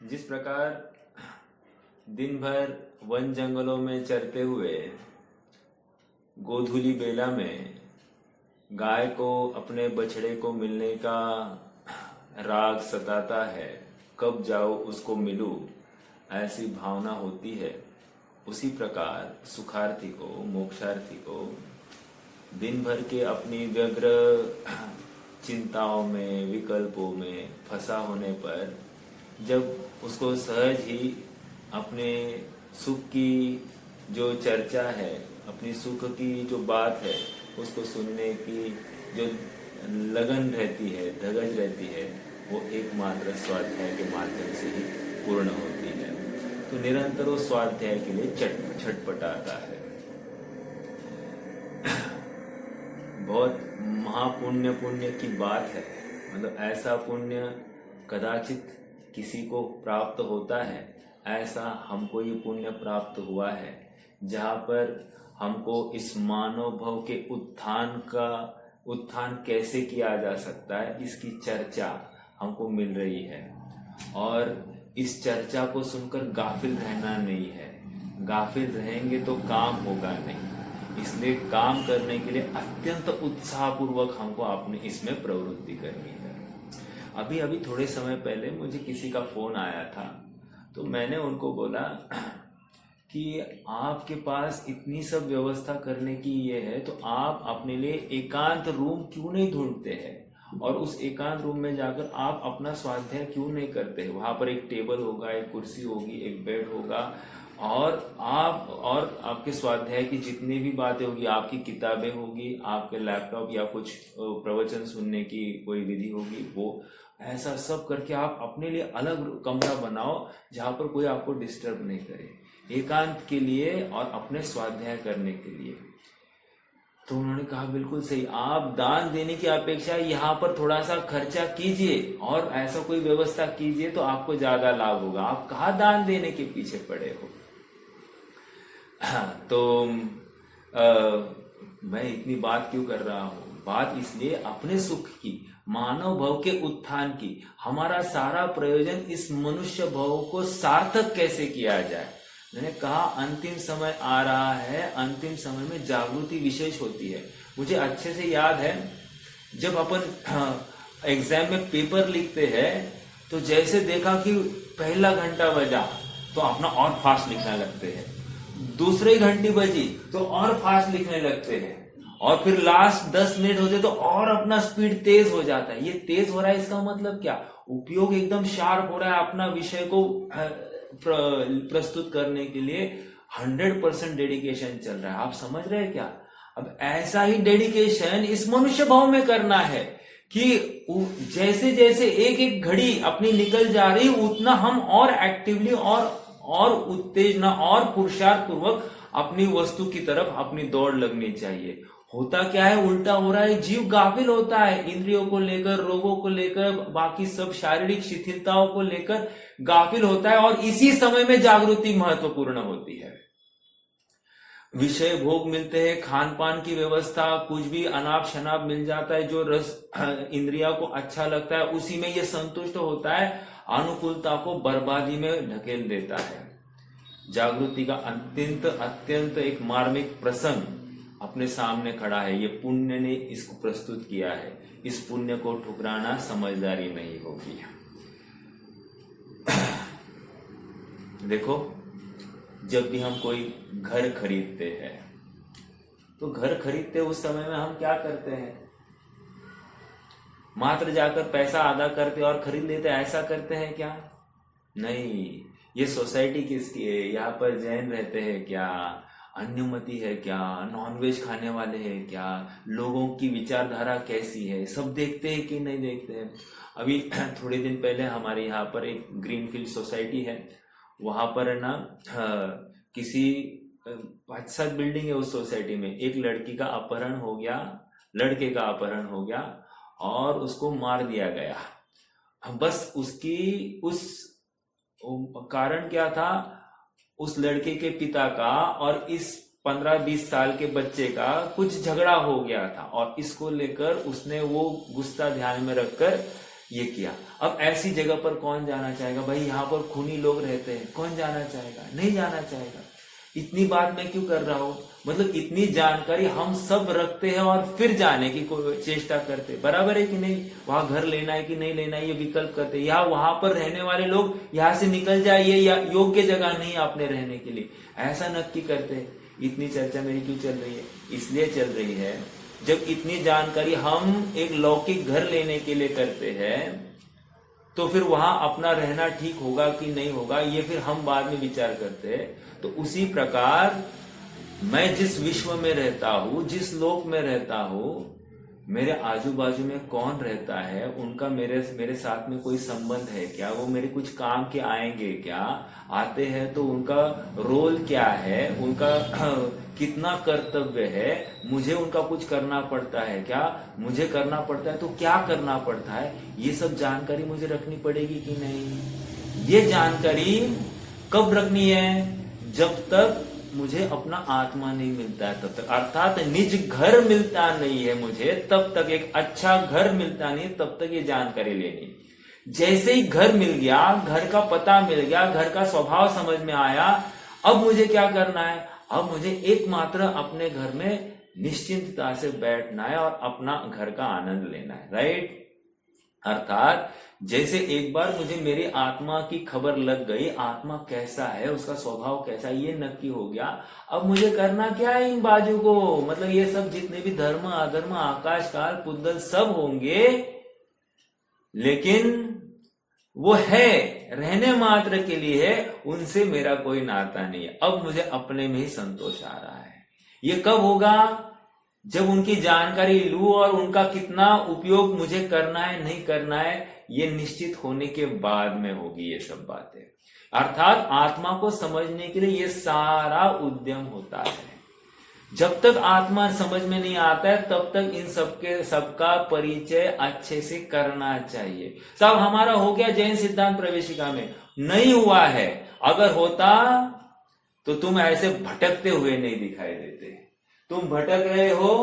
जिस प्रकार दिन भर वन जंगलों में चरते हुए गोधूली बेला में गाय को अपने बछड़े को मिलने का राग सताता है, कब जाओ उसको मिलूं, ऐसी भावना होती है। उसी प्रकार सुखार्थी को, मोक्षार्थी को दिन भर के अपनी व्यग्र चिंताओं में, विकल्पों में फंसा होने पर जब उसको सहज ही अपने सुख की जो चर्चा है, अपनी सुख की जो बात है, उसको सुनने की जो लगन रहती है, धगज रहती है, वो एकमात्र स्वाध्याय के माध्यम से ही पूर्ण होती है। तो निरंतर वो स्वाध्याय के लिए छटपटाता है। बहुत पुण्य की बात है। मतलब ऐसा पुण्य कदाचित किसी को प्राप्त होता है, ऐसा हमको ये पुण्य प्राप्त हुआ है, जहाँ पर हमको इस मानव भव के उत्थान कैसे किया जा सकता है, इसकी चर्चा हमको मिल रही है। और इस चर्चा को सुनकर गाफिल रहना नहीं है। गाफिल रहेंगे तो काम होगा नहीं। इसलिए काम करने के लिए अत्यंत उत्साहपूर्वक हमको अपने इसमें प्रवृत्ति करनी है। अभी थोड़े समय पहले मुझे किसी का फोन आया था, तो मैंने उनको बोला कि आपके पास इतनी सब व्यवस्था करने की ये है, तो आप अपने लिए एकांत रूम क्यों नहीं ढूंढते हैं और उस एकांत रूम में जाकर आप अपना स्वाध्याय क्यों नहीं करते? वहां पर एक टेबल होगा, एक कुर्सी होगी, एक बेड होगा, और आपके स्वाध्याय की जितनी भी बातें होगी, आपकी किताबें होगी, आपके लैपटॉप या कुछ प्रवचन सुनने की कोई विधि होगी, वो ऐसा सब करके आप अपने लिए अलग कमरा बनाओ जहां पर कोई आपको डिस्टर्ब नहीं करे, एकांत के लिए और अपने स्वाध्याय करने के लिए। तो उन्होंने कहा बिल्कुल सही, आप दान देने की अपेक्षा यहाँ पर थोड़ा सा खर्चा कीजिए और ऐसा कोई व्यवस्था कीजिए तो आपको ज्यादा लाभ होगा। आप कहाँ दान देने के पीछे पड़े हो? तो मैं इतनी बात क्यों कर रहा हूँ? बात इसलिए अपने सुख की, मानव भव के उत्थान की। हमारा सारा प्रयोजन इस मनुष्य भव को सार्थक कैसे किया जाए। मैंने कहा अंतिम समय आ रहा है, अंतिम समय में जागृति विशेष होती है। मुझे अच्छे से याद है, जब अपन एग्जाम में पेपर लिखते हैं तो जैसे देखा कि पहला घंटा बजा तो अपना और फास्ट लिखने लगते हैं, दूसरी घंटी बजी तो और फास्ट लिखने लगते हैं, और फिर लास्ट 10 मिनट होते तो और अपना स्पीड तेज हो जाता है। ये तेज हो रहा है, इसका मतलब क्या? उपयोग एकदम शार्प हो रहा है, अपना विषय को प्रस्तुत करने के लिए 100% डेडिकेशन चल रहा है। आप समझ रहे हैं क्या? अब ऐसा ही डेडिकेशन इस मनुष्य भाव में करना है कि जैसे जैसे एक एक घड़ी अपनी निकल जा रही, उतना हम और एक्टिवली और उत्तेजना और पुरुषार्थ पूर्वक अपनी वस्तु की तरफ अपनी दौड़ लगनी चाहिए। होता क्या है? उल्टा हो रहा है। जीव गाफिल होता है, इंद्रियों को लेकर, रोगों को लेकर, बाकी सब शारीरिक शिथिलताओं को लेकर गाफिल होता है, और इसी समय में जागृति महत्वपूर्ण होती है। विषय भोग मिलते हैं, खान पान की व्यवस्था, कुछ भी अनाप शनाप मिल जाता है, जो रस इंद्रिया को अच्छा लगता है उसी में ये संतुष्ट होता है, अनुकूलता को बर्बादी में ढकेल देता है। जागृति का अत्यंत एक मार्मिक प्रसंग अपने सामने खड़ा है। ये पुण्य ने इसको प्रस्तुत किया है। इस पुण्य को ठुकराना समझदारी नहीं होगी। देखो, जब भी हम कोई घर खरीदते हैं तो घर खरीदते उस समय में हम क्या करते हैं? मात्र जाकर पैसा अदा करते और खरीद लेते, ऐसा करते हैं क्या? नहीं। ये सोसाइटी किसकी है? यहाँ पर जैन रहते हैं क्या? अन्यमति है क्या? नॉनवेज खाने वाले हैं क्या? लोगों की विचारधारा कैसी है? सब देखते हैं कि नहीं देखते हैं? अभी थोड़े दिन पहले हमारे यहाँ पर एक ग्रीनफील्ड सोसाइटी है, वहां पर ना किसी 5-7 बिल्डिंग है उस सोसाइटी में, एक लड़की का अपहरण हो गया, लड़के का अपहरण हो गया और उसको मार दिया गया। बस उसकी उस कारण क्या था? उस लड़के के पिता का और इस 15-20 साल के बच्चे का कुछ झगड़ा हो गया था, और इसको लेकर उसने वो गुस्सा ध्यान में रखकर ये किया। अब ऐसी जगह पर कौन जाना चाहेगा भाई? यहाँ पर खूनी लोग रहते हैं, कौन जाना चाहेगा? नहीं जाना चाहेगा। इतनी बात मैं क्यों कर रहा हूं? मतलब इतनी जानकारी हम सब रखते हैं और फिर जाने की चेष्टा करते, बराबर है कि नहीं? वहां घर लेना है कि नहीं लेना है ये विकल्प करते, या वहां पर रहने वाले लोग यहाँ से निकल जाइए या योग्य जगह नहीं आपने रहने के लिए, ऐसा नक्की करते। इतनी चर्चा मेरी क्यों चल रही है? इसलिए चल रही है जब इतनी जानकारी हम एक लौकिक घर लेने के लिए करते हैं तो फिर वहां अपना रहना ठीक होगा कि नहीं होगा ये फिर हम बाद में विचार करते हैं। तो उसी प्रकार मैं जिस विश्व में रहता हूं, जिस लोक में रहता हूं, मेरे आजू बाजू में कौन रहता है, उनका मेरे साथ में कोई संबंध है क्या? वो मेरे कुछ काम के आएंगे क्या? आते हैं तो उनका रोल क्या है, उनका कितना कर्तव्य है, मुझे उनका कुछ करना पड़ता है क्या? मुझे करना पड़ता है तो क्या करना पड़ता है? ये सब जानकारी मुझे रखनी पड़ेगी कि नहीं? ये जानकारी कब रखनी है? जब तक मुझे अपना आत्मा नहीं मिलता है तब तक, अर्थात निज घर मिलता नहीं है मुझे तब तक, एक अच्छा घर मिलता नहीं तब तक ये जानकारी लेनी। जैसे ही घर मिल गया, घर का पता मिल गया, घर का स्वभाव समझ में आया, अब मुझे क्या करना है? अब मुझे एकमात्र अपने घर में निश्चिंतता से बैठना है और अपना घर का आनंद लेना है, राइट? अर्थात जैसे एक बार मुझे मेरी आत्मा की खबर लग गई, आत्मा कैसा है, उसका स्वभाव कैसा है, ये नक्की हो गया। अब मुझे करना क्या है इन बाजू को? मतलब ये सब जितने भी धर्म अधर्म आकाश काल पुद्गल सब होंगे, लेकिन वो है रहने मात्र के लिए है, उनसे मेरा कोई नाता नहीं है। अब मुझे अपने में ही संतोष आ रहा है। ये कब होगा? जब उनकी जानकारी लूं और उनका कितना उपयोग मुझे करना है नहीं करना है ये निश्चित होने के बाद में होगी ये सब बातें। अर्थात आत्मा को समझने के लिए ये सारा उद्यम होता है। जब तक आत्मा समझ में नहीं आता है तब तक इन सबका परिचय अच्छे से करना चाहिए। सब हमारा हो गया जैन सिद्धांत प्रवेशिका में, नहीं हुआ है। अगर होता तो तुम ऐसे भटकते हुए नहीं दिखाई देते। तुम भटक रहे हो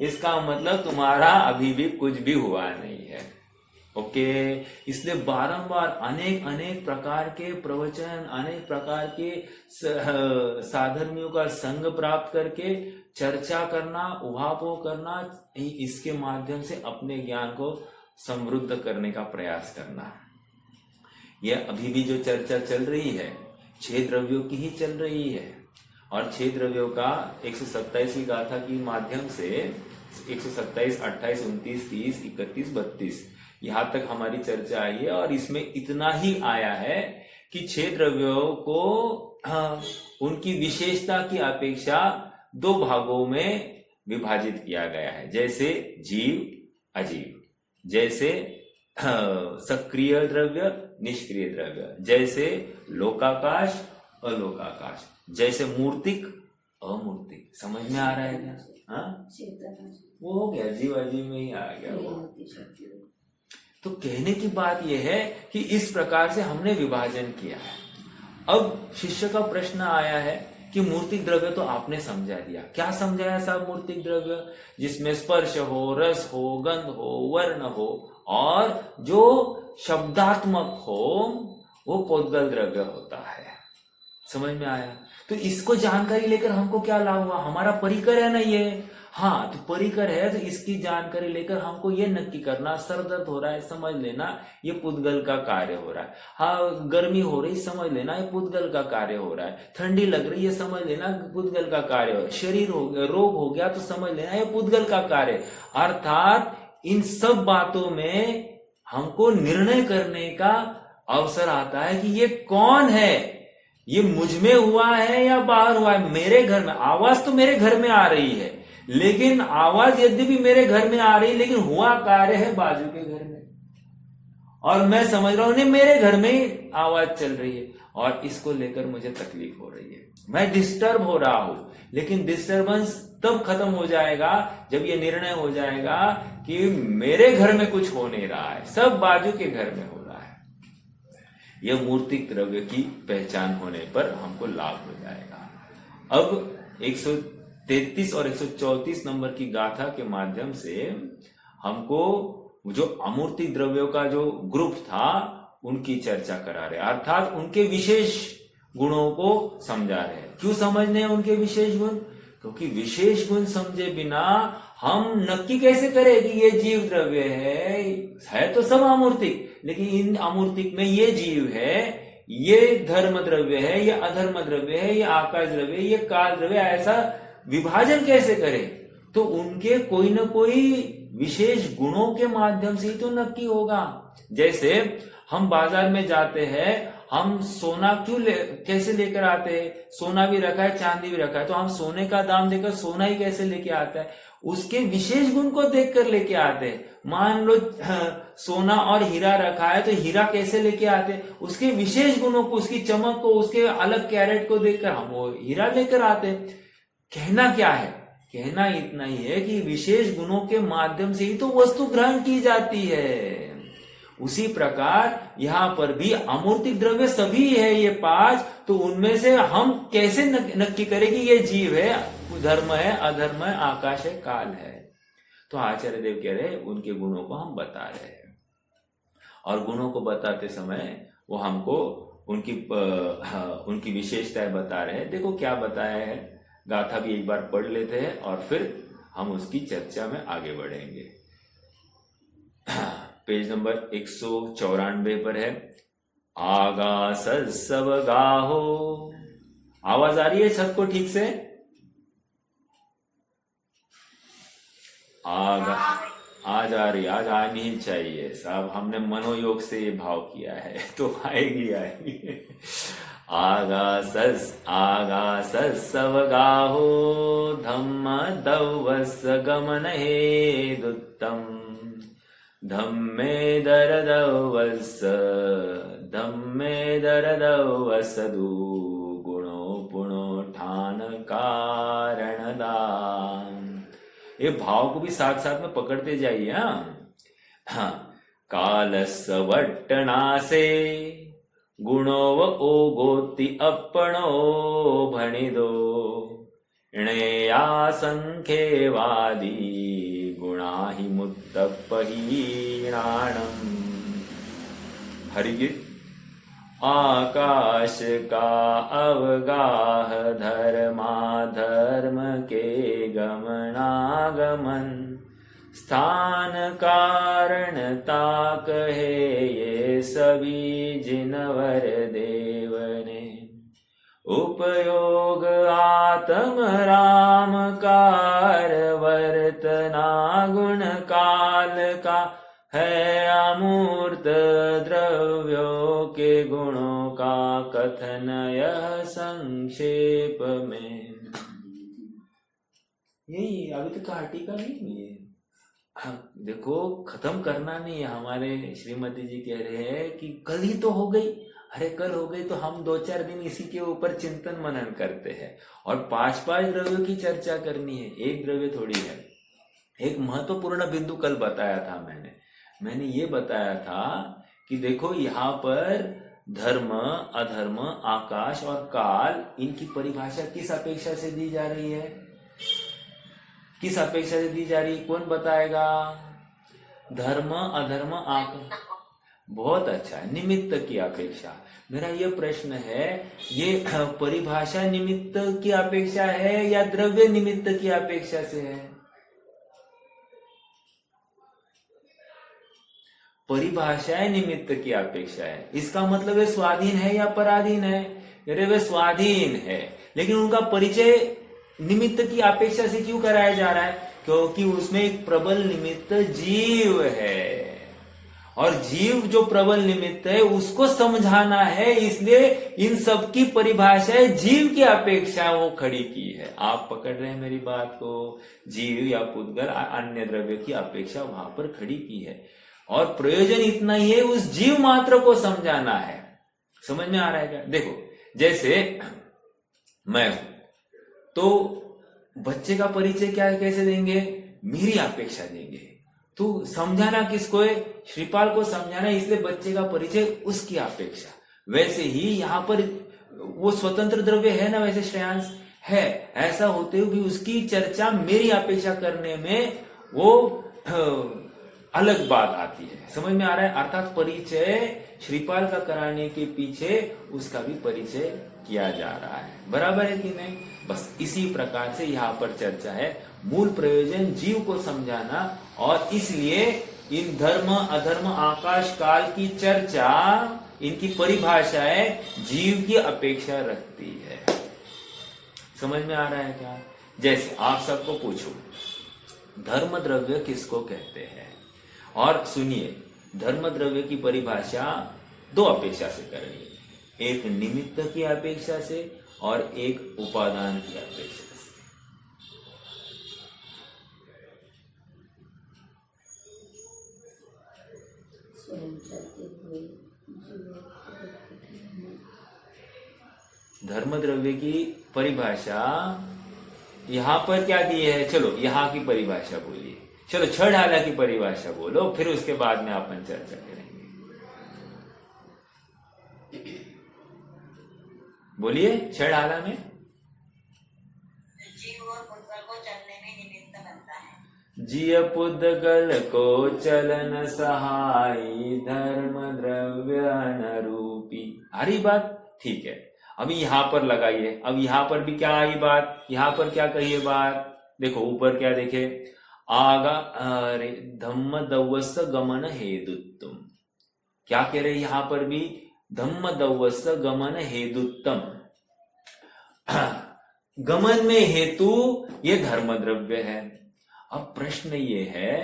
इसका मतलब तुम्हारा अभी भी कुछ भी हुआ नहीं है। ओके, इसलिए बारंबार अनेक प्रकार के प्रवचन, अनेक प्रकार के साधर्मियों का संग प्राप्त करके चर्चा करना, उहापोह करना, इसके माध्यम से अपने ज्ञान को समृद्ध करने का प्रयास करना। यह अभी भी जो चर्चा चल रही है 6 द्रव्यों की ही चल रही है, और 6 द्रव्यों का 127वीं गाथा के माध्यम से 127, 28, 29, 30, 31, 32 यहां तक हमारी चर्चा आई है। और इसमें इतना ही आया है कि 6 द्रव्यों को उनकी विशेषता की अपेक्षा 2 भागों में विभाजित किया गया है, जैसे जीव अजीव, जैसे सक्रिय द्रव्य निष्क्रिय द्रव्य, जैसे लोकाकाश अलोकाकाश, जैसे मूर्तिक अमूर्तिक। समझ में आ रहा है क्या? हाँ, वो हो गया, जीव अजीव में ही आ गया वो। तो कहने की बात यह है कि इस प्रकार से हमने विभाजन किया है। अब शिष्य का प्रश्न आया है कि मूर्तिक द्रव्य तो आपने समझा दिया, क्या समझाया साहब? मूर्तिक द्रव्य जिसमें स्पर्श हो, रस हो, गंध हो, वर्ण हो, और जो शब्दात्मक हो वो पुद्गल द्रव्य होता है। समझ में आया? तो इसको जानकारी लेकर हमको क्या लाभ हुआ? हमारा परिकर है ना ये। हाँ, तो परिकर है तो इसकी जानकारी लेकर हमको ये नक्की करना, सर दर्द हो रहा है समझ लेना ये पुद्गल का कार्य हो रहा है। हाँ, गर्मी हो रही समझ लेना ये पुद्गल का कार्य हो रहा है। ठंडी लग रही है समझ लेना पुद्गल का कार्य हो रहा है। शरीर हो गया, रोग हो गया तो समझ लेना ये पुद्गल का कार्य। अर्थात इन सब बातों में हमको निर्णय करने का अवसर आता है कि ये कौन है, ये मुझ में हुआ है या बाहर हुआ है। मेरे घर में आवाज तो मेरे घर में आ रही है, लेकिन आवाज यद्यपि मेरे घर में आ रही है लेकिन हुआ कार्य है बाजू के घर में, और मैं समझ रहा हूं मेरे घर में आवाज चल रही है और इसको लेकर मुझे तकलीफ हो रही है, मैं डिस्टर्ब हो रहा हूं। लेकिन डिस्टर्बेंस तब खत्म हो जाएगा जब ये निर्णय हो जाएगा कि मेरे घर में कुछ हो नहीं रहा है, सब बाजू के घर में हो रहा है। यह मूर्तिक द्रव्य की पहचान होने पर हमको लाभ हो जाएगा। अब 133 और 134 नंबर की गाथा के माध्यम से हमको जो अमूर्ति द्रव्यों का जो ग्रुप था उनकी चर्चा करा रहे, अर्थात उनके विशेष गुणों को समझा रहे हैं। क्यों समझने हैं उनके विशेष गुण? क्योंकि विशेष गुण समझे बिना हम नक्की कैसे करें कि ये जीव द्रव्य है तो सब अमूर्तिक, लेकिन इन अमूर्तिक में ये जीव है, ये धर्म द्रव्य है, ये अधर्म द्रव्य है, ये आकाश द्रव्य है, ये काल द्रव्य, ऐसा विभाजन कैसे करें? तो उनके कोई ना कोई विशेष गुणों के माध्यम से ही तो नक्की होगा। जैसे हम बाजार में जाते हैं, हम सोना कैसे लेकर आते हैं? सोना भी रखा है, चांदी भी रखा है, तो हम सोने का दाम देकर सोना ही कैसे लेके आता है? उसके विशेष गुण को देखकर लेके आते हैं। मान लो सोना और हीरा रखा है, तो हीरा कैसे लेके आते हैं? उसके विशेष गुणों को, उसकी चमक को, उसके अलग कैरेट को देखकर हम वो हीरा लेकर आते हैं। कहना क्या है? कहना इतना ही है कि विशेष गुणों के माध्यम से ही तो वस्तु ग्रहण की जाती है। उसी प्रकार यहाँ पर भी अमूर्तिक द्रव्य सभी है ये 5, तो उनमें से हम कैसे नक्की करें कि ये जीव है, धर्म है, अधर्म है, आकाश है, काल है? तो आचार्य देव कह रहे उनके गुणों को हम बता रहे हैं, और गुणों को बताते समय वो हमको उनकी विशेषताएं बता रहे हैं। देखो क्या बताया है, गाथा भी एक बार पढ़ लेते हैं और फिर हम उसकी चर्चा में आगे बढ़ेंगे। पेज नंबर 194 पर है, आगास सब गाहो। आवाज आ रही है सबको ठीक से? आज आ रही, आज आनी ही चाहिए साहब, हमने मनोयोग से ये भाव किया है तो आएगी। आगासस सब गाहो धम्म दवस गमन हेदुत्तम धम्मे दरदवस दु गुणो पुणो ठान कारणदान। ये भाव को भी साथ साथ में पकड़ते जाइए। हाँ, कालसवट्टनासे गुणो व ओगोति अपणो भणिदो इणेया संख्येवादी गुणा ही मुत्तपहीणाणम्। हरिगीत। आकाश का अवगाह धर्माधर्म के गमनागमन स्थान कारण ताक है ये सभी जिनवर देव ने। उपयोग आत्म राम कार वर्तना गुण काल का है अमूर्त द्रव्यों के गुणों का कथन यह संक्षेप में। यही अभी तक का टीका नहीं है। देखो खत्म करना नहीं है। हमारे श्रीमती जी कह रहे हैं कि कल ही तो हो गई। अरे कल हो गई तो हम 2-4 दिन इसी के ऊपर चिंतन मनन करते हैं और 5-5 द्रव्यों की चर्चा करनी है, एक द्रव्य थोड़ी है। एक महत्वपूर्ण बिंदु कल बताया था मैंने ये बताया था कि देखो यहाँ पर धर्म, अधर्म, आकाश और काल, इनकी परिभाषा किस अपेक्षा से दी जा रही है? किस अपेक्षा से दी जा रही है? कौन बताएगा? धर्म, अधर्म, आकाश। बहुत अच्छा, निमित्त की अपेक्षा। मेरा यह प्रश्न है, ये परिभाषा निमित्त की अपेक्षा है या द्रव्य निमित्त की अपेक्षा से है? परिभाषा निमित्त की अपेक्षा है। इसका मतलब वे स्वाधीन है या पराधीन है? अरे वे स्वाधीन है, लेकिन उनका परिचय निमित्त की अपेक्षा से क्यों कराया जा रहा है? क्योंकि उसमें एक प्रबल निमित्त जीव है, और जीव जो प्रबल निमित्त है उसको समझाना है, इसलिए इन सब की परिभाषा जीव की अपेक्षा वो खड़ी की है। आप पकड़ रहे हैं मेरी बात को? जीव या पुद्गल अन्य द्रव्य की अपेक्षा वहां पर खड़ी की है, और प्रयोजन इतना ही है, उस जीव मात्र को समझाना है। समझ में आ रहा है क्या? देखो जैसे मैं हूं तो बच्चे का परिचय क्या कैसे देंगे? मेरी अपेक्षा देंगे। तो समझाना किसको है? श्रीपाल को समझाना, इसलिए बच्चे का परिचय उसकी अपेक्षा। वैसे ही यहाँ पर वो स्वतंत्र द्रव्य है ना, वैसे श्रेयांश है। ऐसा होते हुए भी उसकी चर्चा मेरी अपेक्षा करने में वो अलग बात आती है। समझ में आ रहा है? अर्थात परिचय श्रीपाल का कराने के पीछे उसका भी परिचय किया जा रहा है। बराबर है कि नहीं? बस इसी प्रकार से यहाँ पर चर्चा है। मूल प्रयोजन जीव को समझाना, और इसलिए इन धर्म अधर्म आकाश काल की चर्चा, इनकी परिभाषाएं जीव की अपेक्षा रखती है। समझ में आ रहा है क्या? जैसे आप सबको पूछो, धर्म द्रव्य किसको कहते हैं? और सुनिए, धर्म द्रव्य की परिभाषा दो अपेक्षा से करनी है, एक निमित्त की अपेक्षा से और एक उपादान की अपेक्षा से। धर्म द्रव्य की परिभाषा यहां पर क्या दी है? चलो यहां की परिभाषा बोलिए। चलो छह ढाला की परिभाषा बोलो, फिर उसके बाद में अपन चर्चा करेंगे। बोलिए, छह ढाला में जीव और पुद्गल को चलने में निमित्त बनता है। जीव पुद्गल को चलन सहाई, धर्म द्रव्य अनुरूपी। आ रही बात? ठीक है, अभी यहां पर लगाइए। अब यहां पर भी क्या आई बात? यहां पर क्या कही है बात? देखो ऊपर क्या देखे, आगा अरे धम्म दवस गमन हेतुत्तम। क्या कह रहे यहां पर भी? धम्म दवस गमन हेतुत्तम। गमन में हेतु ये धर्म द्रव्य है। अब प्रश्न ये है,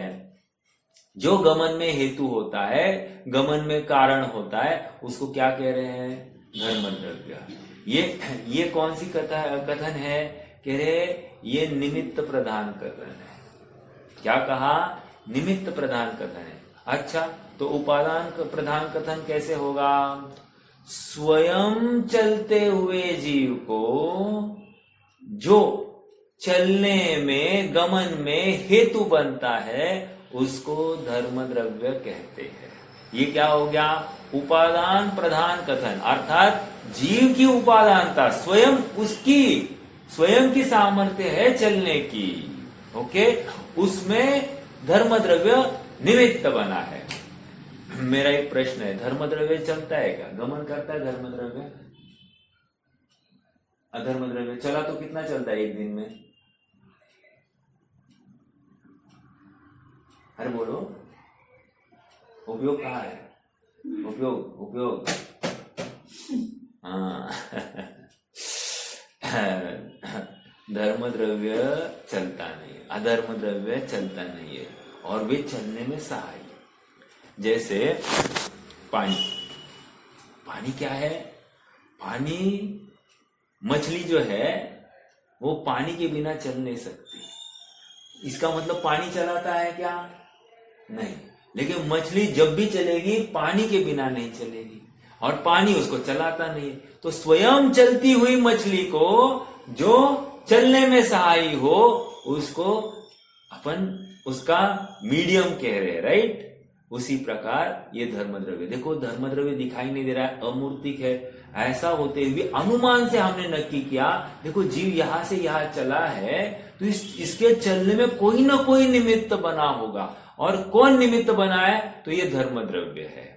जो गमन में हेतु होता है, गमन में कारण होता है, उसको क्या कह रहे हैं? धर्म द्रव्य। ये कौन सी कथन है? कह रहे ये निमित्त प्रधान कथन है। क्या कहा? निमित्त प्रधान कथन है। अच्छा, तो उपादान प्रधान कथन कैसे होगा? स्वयं चलते हुए जीव को जो चलने में गमन में हेतु बनता है, उसको धर्म द्रव्य कहते हैं। ये क्या हो गया? उपादान प्रधान कथन, अर्थात जीव की उपादानता स्वयं की सामर्थ्य है चलने की। ओके, उसमें धर्म द्रव्य निमित्त बना है। मेरा एक प्रश्न है, धर्म द्रव्य चलता है क्या? गमन करता है धर्म द्रव्य? अधर्म द्रव्य चला तो कितना चलता है एक दिन में? अरे बोलो, उपयोग कहाँ है? उपयोग हाँ धर्म द्रव्य चलता नहीं, अधर्म द्रव्य चलता नहीं है, और वे चलने में सहाय। जैसे पानी क्या है? पानी, मछली जो है वो पानी के बिना चल नहीं सकती। इसका मतलब पानी चलाता है क्या? नहीं। लेकिन मछली जब भी चलेगी पानी के बिना नहीं चलेगी, और पानी उसको चलाता नहीं। तो स्वयं चलती हुई मछली को जो चलने में सहाय हो, उसको अपन उसका मीडियम कह रहे हैं, राइट? उसी प्रकार ये धर्म द्रव्य, देखो धर्म द्रव्य दिखाई नहीं दे रहा है, अमूर्तिक है। ऐसा होते हुए अनुमान से हमने नक्की किया, देखो जीव यहां से यहां चला है, तो इसके चलने में कोई ना कोई निमित्त बना होगा, और कौन निमित्त बना है? तो ये धर्म द्रव्य है।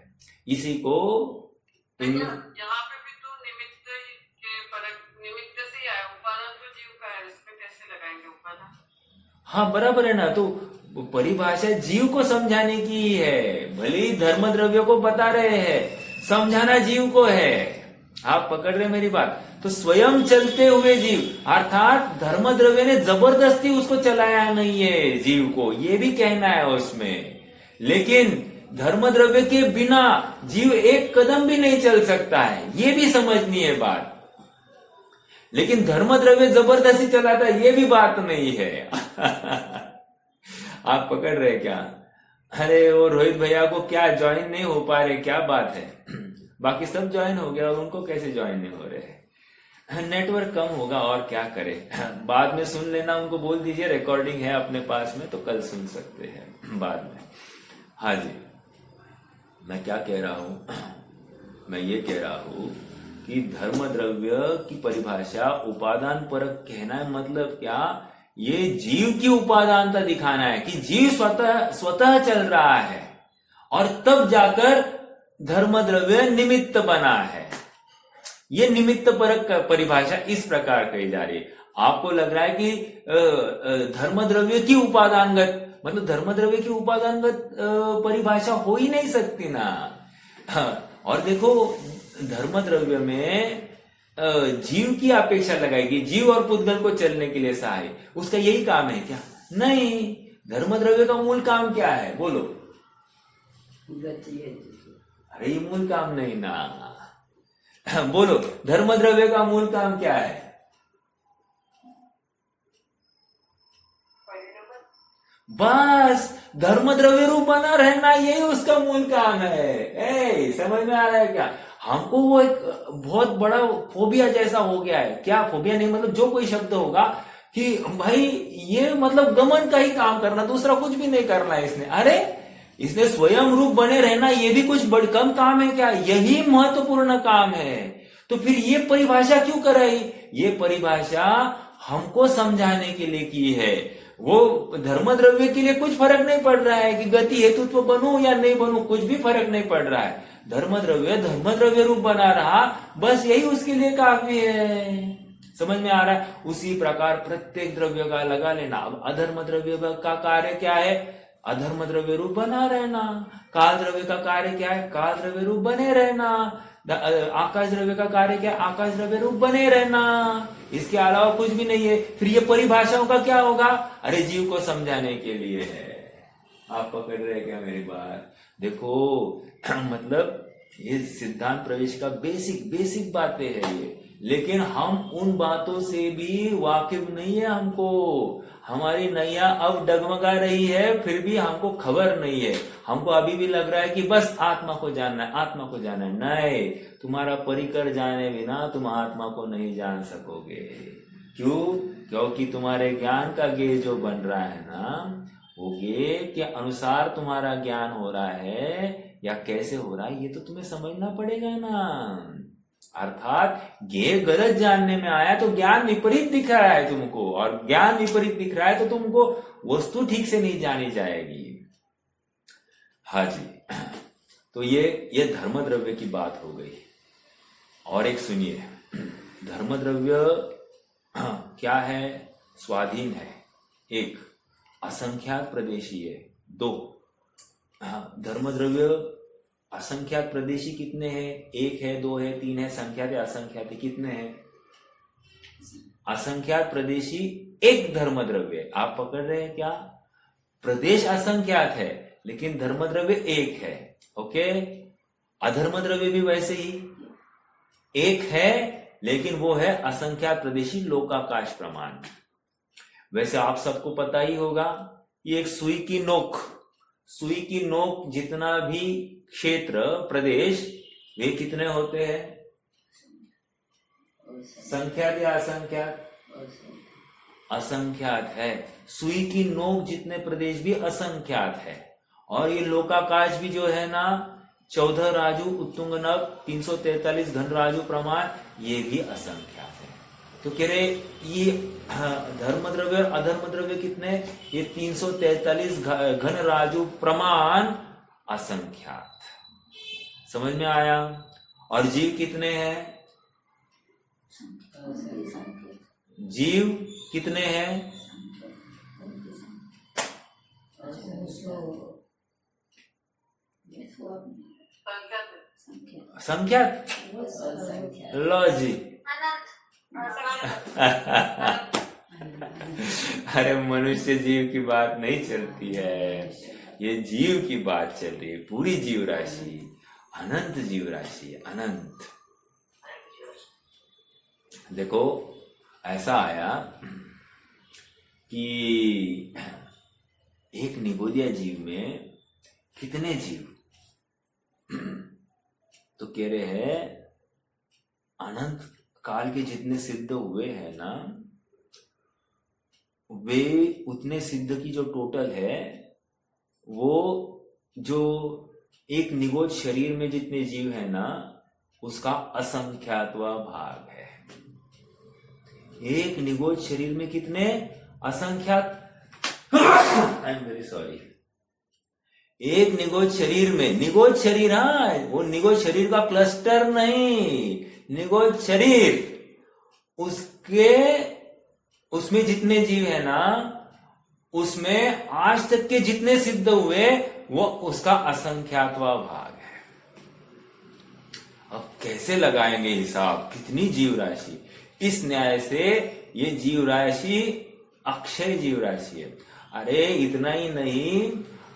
इसी को यहाँ पे भी तो निमित्त के परक, निमित्त से आया, उपादान तो जीव का है, इसमें कैसे लगाएंगे उपादान? हाँ बराबर है ना, तो परिभाषा जीव को समझाने की ही है। भले ही धर्म द्रव्य को बता रहे हैं, समझाना जीव को है। आप पकड़ रहे मेरी बात? तो स्वयं चलते हुए जीव, अर्थात धर्म द्रव्य ने जबरदस्ती उसको चलाया नहीं है जीव को, ये भी कहना है उसमें। लेकिन धर्म द्रव्य के बिना जीव एक कदम भी नहीं चल सकता है, ये भी समझनी है बात। लेकिन धर्म द्रव्य जबरदस्ती चलाता है, ये भी बात नहीं है। आप पकड़ रहे क्या? अरे वो रोहित भैया को क्या ज्वाइन नहीं हो पा रहे, क्या बात है? बाकी सब ज्वाइन हो गया और उनको कैसे ज्वाइन नहीं हो रहे? नेटवर्क कम होगा, और क्या करे। बाद में सुन लेना, उनको बोल दीजिए रिकॉर्डिंग है अपने पास में, तो कल सुन सकते हैं बाद में। हाँ जी, मैं क्या कह रहा हूं? मैं ये कह रहा हूं कि धर्म द्रव्य की परिभाषा उपादान परक कहना है। मतलब क्या? ये जीव की उपादानता दिखाना है कि जीव स्वतः चल रहा है और तब जाकर धर्म द्रव्य निमित्त बना है। ये निमित्त परक परिभाषा इस प्रकार कही जा रही है। आपको लग रहा है कि धर्म द्रव्य की उपादानगत, मतलब धर्म द्रव्य की उपादानगत परिभाषा हो ही नहीं सकती ना। और देखो धर्म द्रव्य में जीव की अपेक्षा लगाएगी, जीव और पुद्गल को चलने के लिए सहाय, उसका यही काम है क्या? नहीं, धर्म द्रव्य का मूल काम क्या है बोलो? अरे ये मूल काम नहीं ना। बोलो धर्म द्रव्य का मूल काम क्या है? बस धर्म द्रव्य रूप बना रहना, यही उसका मूल काम है। समझ में आ रहा है क्या? हमको वो एक बहुत बड़ा फोबिया जैसा हो गया है। क्या फोबिया नहीं, मतलब जो कोई शब्द होगा कि भाई ये मतलब गमन का ही काम करना, दूसरा कुछ भी नहीं करना है इसने। अरे इसने स्वयं रूप बने रहना, ये भी कुछ बड़ कम काम है क्या? यही महत्वपूर्ण काम है। तो फिर ये परिभाषा क्यों कराई? ये परिभाषा हमको समझाने के लिए की है। वो धर्म द्रव्य के लिए कुछ फर्क नहीं पड़ रहा है कि गति हेतुत्व बनूं या नहीं बनूं, कुछ भी फर्क नहीं पड़ रहा है। धर्म द्रव्य रूप बना रहा, बस यही उसके लिए काफी है। समझ में आ रहा है? उसी प्रकार प्रत्येक द्रव्य का लगा लेना। अब अधर्म द्रव्य का कार्य क्या है? अधर्म द्रव्य रूप बना रहना। काल द्रव्य का कार्य क्या है? काल द्रव्य रूप बने रहना। आकाश द्रव्य का कार्य क्या है? आकाश द्रव्य रूप बने रहना। इसके अलावा कुछ भी नहीं है। फिर ये परिभाषाओं का क्या होगा? अरे जीव को समझाने के लिए है। आप पकड़ रहे क्या मेरी बात? देखो मतलब ये सिद्धांत प्रवेश का बेसिक बातें है ये, लेकिन हम उन बातों से भी वाकिफ नहीं है। हमको हमारी नैया अब डगमगा रही है, फिर भी हमको खबर नहीं है। हमको अभी भी लग रहा है कि बस आत्मा को जानना है, आत्मा को जानना है। नहीं, तुम्हारा परिकर जाने बिना तुम आत्मा को नहीं जान सकोगे। क्यों? क्योंकि तुम्हारे ज्ञान का गेज जो बन रहा है ना, वो गेज के अनुसार तुम्हारा ज्ञान हो रहा है या कैसे हो रहा है, ये तो तुम्हें समझना पड़ेगा ना। अर्थात ये गलत जानने में आया तो ज्ञान विपरीत दिख रहा है तुमको, और ज्ञान विपरीत दिख रहा है तो तुमको वस्तु ठीक से नहीं जानी जाएगी। हाँ जी, तो ये धर्म द्रव्य की बात हो गई। और एक सुनिए, धर्म द्रव्य क्या है? स्वाधीन है। एक असंख्यात प्रदेशी है। दो धर्म द्रव्य असंख्यात प्रदेशी कितने हैं? एक है, दो है, तीन है, संख्यात है, असंख्यात है, कितने हैं? असंख्यात प्रदेशी एक धर्म द्रव्य। आप पकड़ रहे हैं क्या? प्रदेश असंख्यात है लेकिन धर्म द्रव्य एक है। ओके, अधर्म द्रव्य भी वैसे ही एक है, लेकिन वो है असंख्यात प्रदेशी लोकाकाश प्रमाण। वैसे आप सबको पता ही होगा, ये एक सुई की नोक जितना भी क्षेत्र प्रदेश, वे कितने होते हैं? संख्यात या असंख्यात? असंख्यात है। सुई की नोक जितने प्रदेश भी असंख्यात है। और ये लोकाकाश भी जो है ना, 14 राजू उत्तुंग नभ 343 घन राजू प्रमाण, ये भी असंख्यात है। तो कह रहे ये धर्म द्रव्य और अधर्म द्रव्य कितने? ये 343 घन राजू प्रमाण असंख्यात। समझ में आया? और जीव कितने हैं? जीव कितने हैं? संख्यात। लो जी। अरे मनुष्य जीव की बात नहीं चलती है, ये जीव की बात चल रही है। पूरी जीव राशि, अनंत जीव राशि, अनंत। देखो ऐसा आया कि एक निगोदिया जीव में कितने जीव? तो कह रहे हैं अनंत काल के जितने सिद्ध हुए हैं ना, वे उतने सिद्ध की जो टोटल है, वो जो एक निगोद शरीर में जितने जीव है ना, उसका असंख्यातवा भाग है। एक निगोद शरीर में कितने? असंख्यात आई एम वेरी सॉरी, एक निगोज शरीर में, निगोज शरीर, हाँ वो निगोज शरीर का क्लस्टर नहीं, निगोज शरीर, उसमें जितने जीव है ना, उसमें आज तक के जितने सिद्ध हुए वो उसका असंख्यातवा भाग है। अब कैसे लगाएंगे हिसाब, कितनी जीव राशि? इस न्याय से ये जीव राशि अक्षय जीव राशि है। अरे इतना ही नहीं,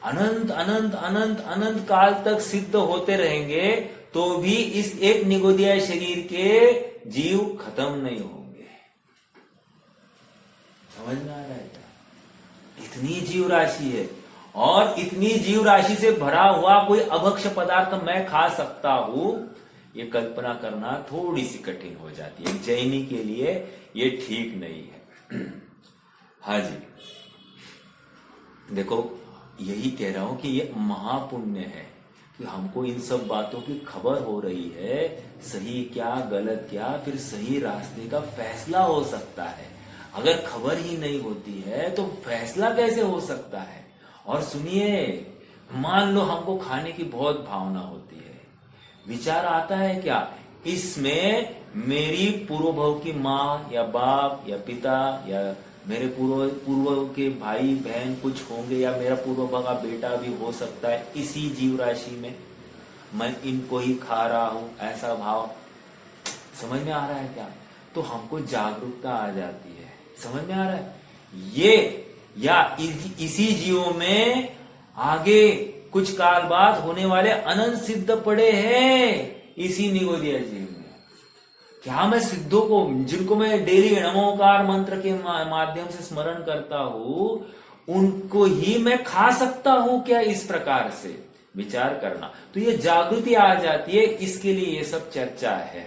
अनंत अनंत अनंत अनंत काल तक सिद्ध होते रहेंगे तो भी इस एक निगोदिया शरीर के जीव खत्म नहीं होंगे। समझ में आ रहा है क्या? इतनी जीव राशि है, और इतनी जीव राशि से भरा हुआ कोई अभक्ष पदार्थ मैं खा सकता हूं, ये कल्पना करना थोड़ी सी कठिन हो जाती है। जैनी के लिए ये ठीक नहीं है। हाँ जी, देखो यही कह रहा हूं कि ये महापुण्य है कि हमको इन सब बातों की खबर हो रही है, सही क्या गलत क्या, फिर सही रास्ते का फैसला हो सकता है। अगर खबर ही नहीं होती है तो फैसला कैसे हो सकता है? और सुनिए, मान लो हमको खाने की बहुत भावना होती है, विचार आता है क्या इसमें मेरी पूर्वभव की माँ या बाप या पिता या मेरे पूर्व के भाई बहन कुछ होंगे, या मेरा पूर्वभव का बेटा भी हो सकता है इसी जीव राशि में, मैं इनको ही खा रहा हूं, ऐसा भाव समझ में आ रहा है क्या? तो हमको जागरूकता आ जाती है। समझ में आ रहा है? ये या इसी जीवों में आगे कुछ काल बाद होने वाले अनंत सिद्ध पड़े हैं इसी निगोदिया जीव में। क्या मैं सिद्धों को, जिनको मैं डेली नमोकार मंत्र के माध्यम से स्मरण करता हूं, उनको ही मैं खा सकता हूं क्या? इस प्रकार से विचार करना, तो ये जागृति आ जाती है। इसके लिए ये सब चर्चा है।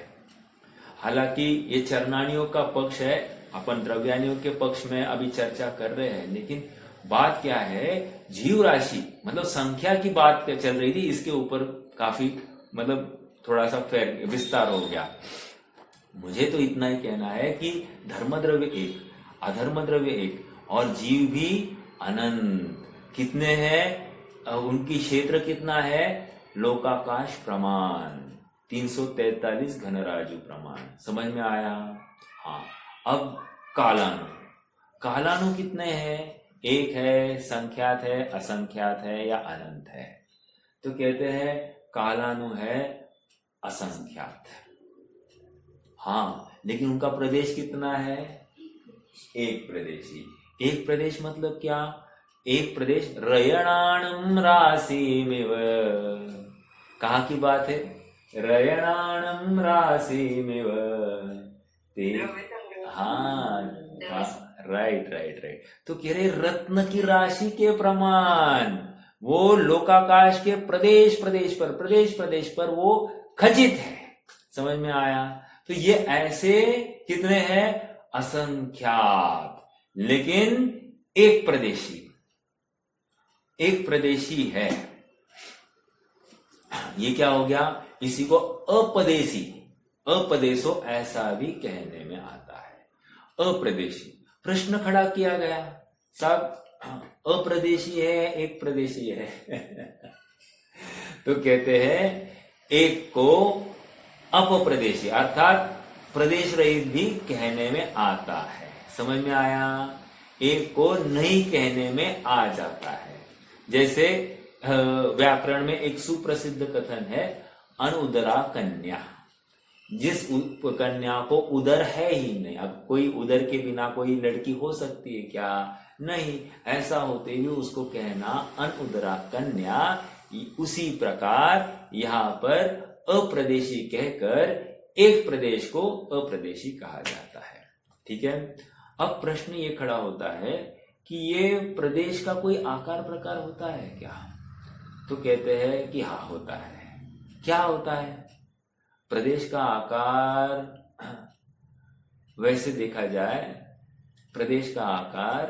हालांकि ये चरणानियों का पक्ष है, अपन द्रव्यानियों के पक्ष में अभी चर्चा कर रहे हैं, लेकिन बात क्या है, जीव राशि मतलब संख्या की बात चल रही थी, इसके ऊपर काफी मतलब थोड़ा सा विस्तार हो गया। मुझे तो इतना ही कहना है कि धर्म द्रव्य एक, अधर्म द्रव्य एक, और जीव भी अनंत। कितने हैं? उनकी क्षेत्र कितना है? लोकाकाश प्रमाण 343 घनराजु प्रमाण। समझ में आया? हाँ। अब कालानु, कालानु कितने हैं? एक है, संख्यात है, असंख्यात है या अनंत है? तो कहते हैं कालानु है असंख्यात। हाँ, लेकिन उनका प्रदेश कितना है? एक प्रदेशी। एक प्रदेश मतलब क्या? एक प्रदेश रयणाणम राशिमिव। कहाँ की बात है? रयणाणम राशिमिव। हाँ, राइट राइट राइट। तो कह रहे रत्न की राशि के प्रमाण, वो लोकाकाश के प्रदेश प्रदेश पर वो खचित है। समझ में आया? तो ये ऐसे कितने हैं? असंख्यात, लेकिन एक प्रदेशी है। ये क्या हो गया? इसी को अपदेशी, अपदेशो ऐसा भी कहने में आता है। अप्रदेशी। प्रश्न खड़ा किया गया, साहब अप्रदेशी है एक प्रदेशी है तो कहते हैं एक को अपप्रदेशी अर्थात प्रदेश रहित भी कहने में आता है। समझ में आया? एक को नहीं कहने में आ जाता है। जैसे व्याकरण में एक सुप्रसिद्ध कथन है, अनुदरा कन्या। जिस कन्या को उदर है ही नहीं। अब कोई उदर के बिना कोई लड़की हो सकती है क्या? नहीं। ऐसा होते हुए उसको कहना अनुदरा कन्या। उसी प्रकार यहाँ पर अप्रदेशी कहकर एक प्रदेश को अप्रदेशी कहा जाता है। ठीक है। अब प्रश्न ये खड़ा होता है कि ये प्रदेश का कोई आकार प्रकार होता है क्या? तो कहते हैं कि हाँ होता है। क्या होता है? प्रदेश का आकार वैसे देखा जाए, प्रदेश का आकार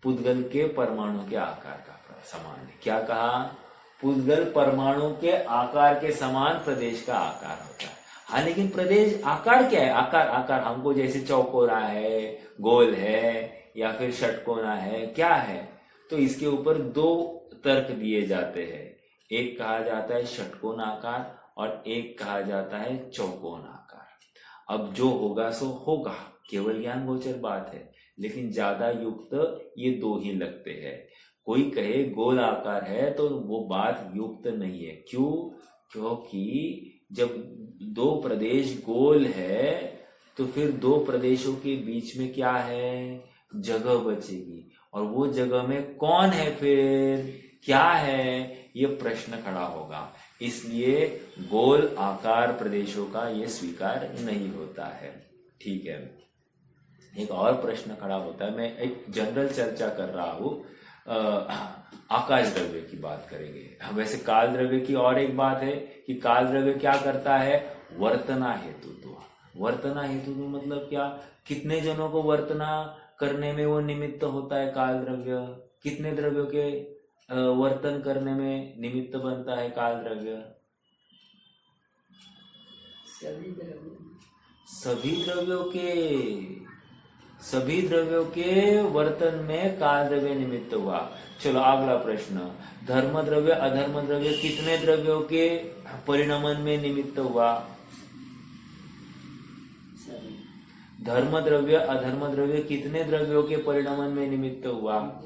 पुद्गल के परमाणु के आकार का समान है। क्या कहा? पुद्गल परमाणु के आकार के समान प्रदेश का आकार होता है। हाँ, लेकिन प्रदेश आकार क्या है? आकार हमको जैसे चौकोरा है, गोल है या फिर षटकोना है, क्या है? तो इसके ऊपर दो तर्क दिए जाते हैं। एक कहा जाता है षटकोणाकार और एक कहा जाता है चौकोनाकार। अब जो होगा सो होगा, केवल ज्ञान गोचर बात है, लेकिन ज्यादा युक्त ये दो ही लगते हैं। कोई कहे गोल आकार है तो वो बात युक्त नहीं है। क्यों? क्योंकि जब दो प्रदेश गोल है तो फिर दो प्रदेशों के बीच में क्या है? जगह बचेगी, और वो जगह में कौन है, फिर क्या है, ये प्रश्न खड़ा होगा। इसलिए गोल आकार प्रदेशों का ये स्वीकार नहीं होता है। ठीक है, एक और प्रश्न खड़ा होता है। मैं एक जनरल चर्चा कर रहा हूं, आकाश द्रव्य की बात करेंगे। वैसे काल द्रव्य की और एक बात है कि काल द्रव्य क्या करता है? वर्तना हेतु। तो वर्तना हेतु मतलब क्या? कितने जनों को वर्तना करने में वो निमित्त होता है काल द्रव्य? कितने द्रव्यों के वर्तन करने में निमित्त बनता है काल द्रव्य? सभी द्रव्यों के वर्तन में काल द्रव्य निमित्त हुआ। चलो अगला प्रश्न, धर्म द्रव्य अधर्म द्रव्य कितने द्रव्यों के परिणमन में निमित्त हुआ? धर्म द्रव्य अधर्म द्रव्य कितने द्रव्यों के परिणमन में निमित्त हुआ?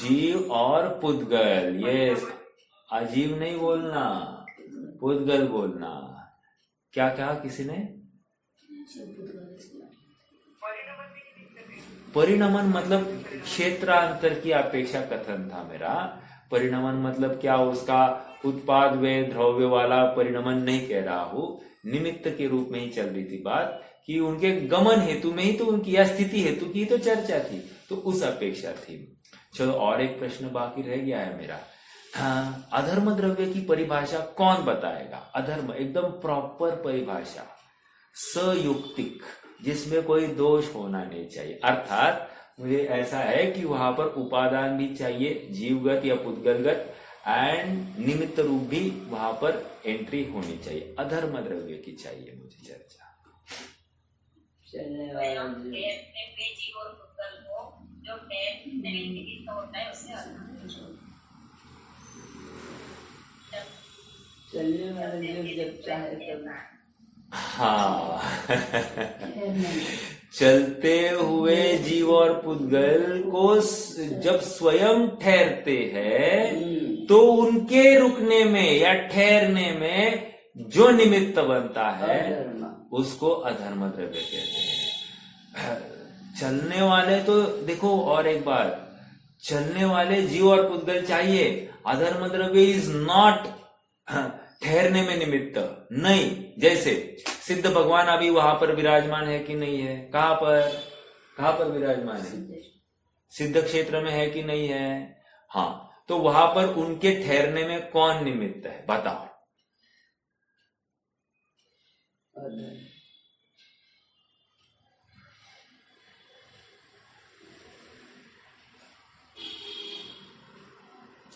जीव और पुद्गल। ये अजीब नहीं बोलना, पुद्गल बोलना। क्या कहा किसी ने? परिणमन मतलब क्षेत्रांतर की अपेक्षा कथन था मेरा। परिणमन मतलब क्या? उसका उत्पाद वे द्रव्य वाला परिणमन नहीं कह रहा हूं, निमित्त के रूप में ही चल रही थी बात कि उनके गमन हेतु में ही तो उनकी या स्थिति हेतु की तो चर्चा थी, तो उस अपेक्षा थी। चलो और एक प्रश्न बाकी रह गया है मेरा। अधर्म द्रव्य की परिभाषा कौन बताएगा? अधर्म एकदम प्रॉपर परिभाषा, सयुक्तिक, जिसमें कोई दोष होना नहीं चाहिए। अर्थात मुझे ऐसा है कि वहां पर उपादान भी चाहिए, जीवगत या पुद्गलगत, एंड निमित्त रूप भी वहां पर एंट्री होनी चाहिए। अधर्म द्रव्य की चाहिए मुझे चर्चा। जीव और पुद्गल को जो निमित्त होता है उससे चलने वाला जीव जब चाहे तब। हाँ चलते हुए जीव और पुद्गल को जब स्वयं ठहरते हैं तो उनके रुकने में या ठहरने में जो निमित्त बनता है उसको अधर्म द्रव्य कहते हैं। चलने वाले तो देखो, और एक बात, चलने वाले जीव और पुद्गल चाहिए। अधर्म द्रव्य इज नॉट ठहरने में निमित्त नहीं। जैसे सिद्ध भगवान अभी वहां पर विराजमान है कि नहीं है? कहां पर विराजमान है? सिद्ध क्षेत्र में है कि नहीं है? हाँ, तो वहां पर उनके ठहरने में कौन निमित्त है? बताओ।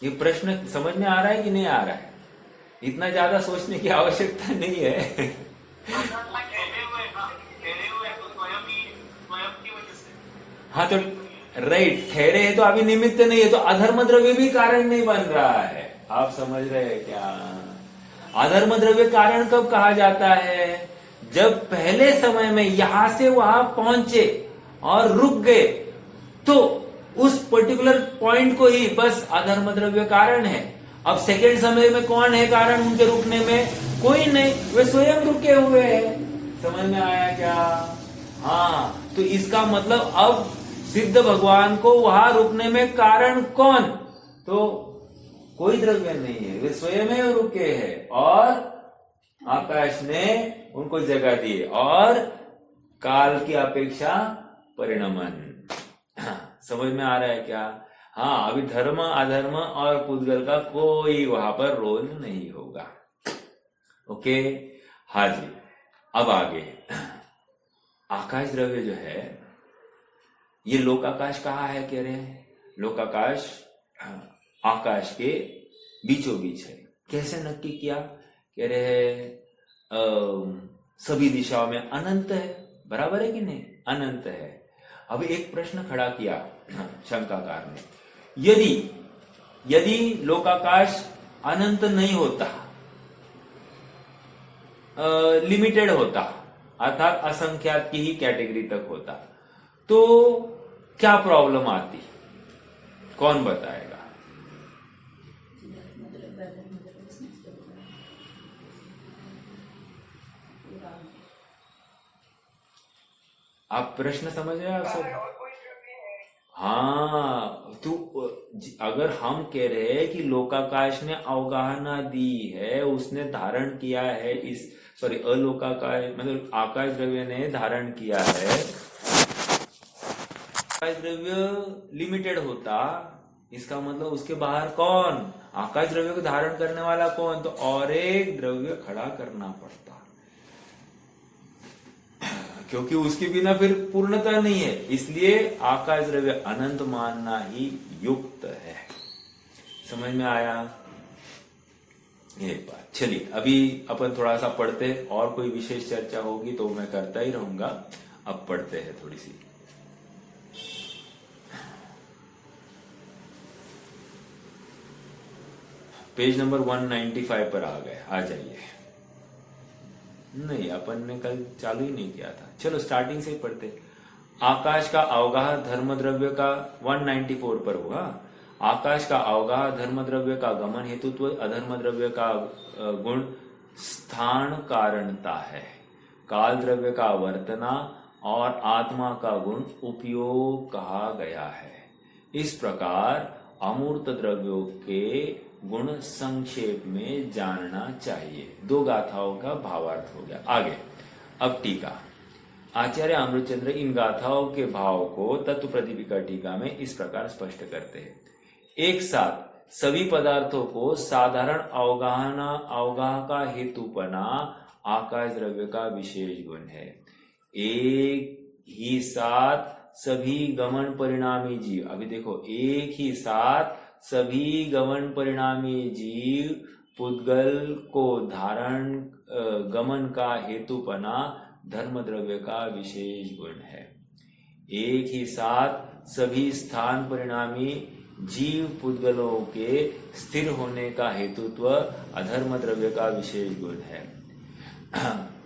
ये प्रश्न समझ में आ रहा है कि नहीं आ रहा है? इतना ज्यादा सोचने की आवश्यकता नहीं है। हाँ तो राइट, ठहरे है तो अभी निमित्त नहीं है, तो अधर्म द्रव्य भी कारण नहीं बन रहा है। आप समझ रहे हैं क्या? अधर्म द्रव्य कारण कब कहा जाता है? जब पहले समय में यहां से वहां पहुंचे और रुक गए, तो उस पर्टिकुलर पॉइंट को ही बस अधर्म द्रव्य कारण है। अब सेकेंड समय में कौन है कारण उनके रुकने में? कोई नहीं, वे स्वयं रुके हुए हैं। समझ में आया क्या? हाँ, तो इसका मतलब अब सिद्ध भगवान को वहां रुकने में कारण कौन? तो कोई द्रव्य नहीं है, वे स्वयं ही रुके हैं और आकाश ने उनको जगह दी और काल की अपेक्षा परिणमन। समझ में आ रहा है क्या? हाँ, अभी धर्म अधर्म और पुद्गल का कोई वहां पर रोल नहीं होगा। ओके, हाँ जी। अब आगे आकाश द्रव्य जो है, ये लोकाकाश कहाँ है कह रहे हैं? लोकाकाश आकाश के बीचों बीच है। कैसे नक्की किया? कह रहे हैं सभी दिशाओं में अनंत है, बराबर है कि नहीं? अनंत है। अब एक प्रश्न खड़ा किया शंकाकार ने, यदि लोकाकाश अनंत नहीं होता, लिमिटेड होता, अर्थात असंख्यात की ही कैटेगरी तक होता, तो क्या प्रॉब्लम आती? कौन बताएगा? आप प्रश्न समझ रहे हैं आप सब? हाँ, तो अगर हम कह रहे हैं कि लोकाकाश ने अवगाहना दी है, उसने धारण किया है, अलोकाकाश मतलब आकाश द्रव्य ने धारण किया है, आकाश द्रव्य लिमिटेड होता, इसका मतलब उसके बाहर कौन? आकाश द्रव्य को धारण करने वाला कौन? तो और एक द्रव्य खड़ा करना पड़ता, क्योंकि उसके बिना फिर पूर्णता नहीं है। इसलिए आकाश द्रव्य अनंत मानना ही युक्त है। समझ में आया ये बात? चलिए अभी अपन थोड़ा सा पढ़ते, और कोई विशेष चर्चा होगी तो मैं करता ही रहूंगा। अब पढ़ते हैं थोड़ी सी। पेज नंबर 195 पर आ गए, आ जाइए। नहीं, अपन ने कल चालू ही नहीं किया था। चलो स्टार्टिंग से ही पढ़ते। आकाश का अवगाह धर्म द्रव्य का 194 पर हुआ। आकाश का अवगाह धर्म द्रव्य का गमन हेतुत्व, अधर्म द्रव्य का गुण स्थान कारणता है, काल द्रव्य का वर्तना और आत्मा का गुण उपयोग कहा गया है। इस प्रकार अमूर्त द्रव्यों के गुण संक्षेप में जानना चाहिए। 2 गाथाओं का भावार्थ हो गया। आगे अब टीका। आचार्य अमृतचंद्र इन गाथाओं के भाव को तत्व प्रदीपिका टीका में इस प्रकार स्पष्ट करते हैं। एक साथ सभी पदार्थों को साधारण अवगाह का हेतुपना आकाश द्रव्य का विशेष गुण है। एक ही साथ सभी गमन परिणामी जीव, अभी देखो, एक ही साथ सभी गमन परिणामी जीव पुद्गल को धारण गमन का हेतुपना धर्म द्रव्य का विशेष गुण है। एक ही साथ सभी स्थान परिणामी जीव पुद्गलों के स्थिर होने का हेतुत्व अधर्म द्रव्य का विशेष गुण है।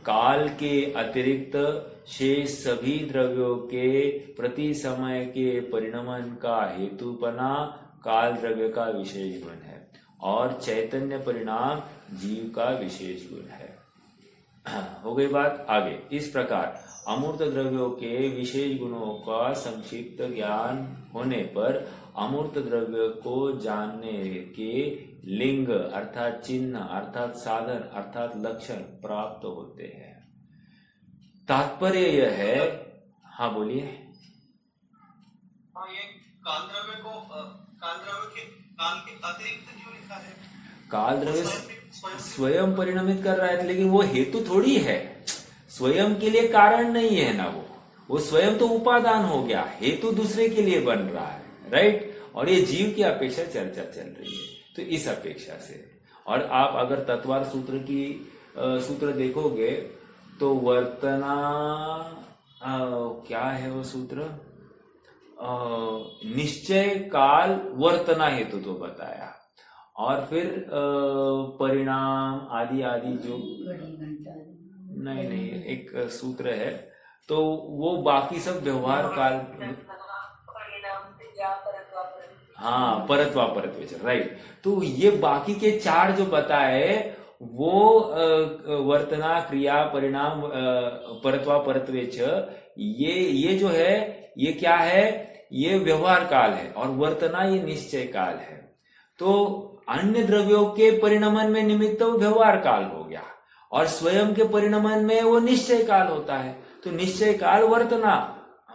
काल के अतिरिक्त शेष सभी द्रव्यों के प्रति समय के परिणमन का हेतुपना काल द्रव्य का विशेष गुण है और चैतन्य परिणाम जीव का विशेष गुण है। हो गई बात। आगे इस प्रकार अमूर्त द्रव्यों के विशेष गुणों का संक्षिप्त ज्ञान होने पर अमूर्त द्रव्य को जानने के लिंग अर्थात चिन्ह अर्थात साधन अर्थात लक्षण प्राप्त होते हैं। तात्पर्य यह है, हाँ बोलिए। ये काल द्रव्य को काल के अतिरिक्त क्यों लिखा है? काल द्रव्य स्वयं परिणमित कर रहा है, लेकिन वो हेतु थोड़ी है, स्वयं के लिए कारण नहीं है ना, वो स्वयं तो उपादान हो गया, हेतु दूसरे के लिए बन रहा है, राइट। और ये जीव की अपेक्षा चर्चा चल रही है, तो इस अपेक्षा से। और आप अगर तत्वार सूत्र की सूत्र देखोगे तो वर्तना क्या है वो सूत्र, निश्चय काल वर्तना हेतु तो बताया, और फिर परिणाम आदि आदि जो नहीं एक सूत्र है, तो वो बाकी सब व्यवहार काल, हाँ परत्वा परत्वेच, राइट। तो ये बाकी के 4 जो बताए वो वर्तना क्रिया परिणाम परत्वा परत्वेच, ये जो है ये क्या है, ये व्यवहार काल है, और वर्तना ये निश्चय काल है। तो अन्य द्रव्यों के परिणमन में निमित्त व्यवहार काल हो गया, और स्वयं के परिणमन में वो निश्चय काल होता है। तो निश्चय काल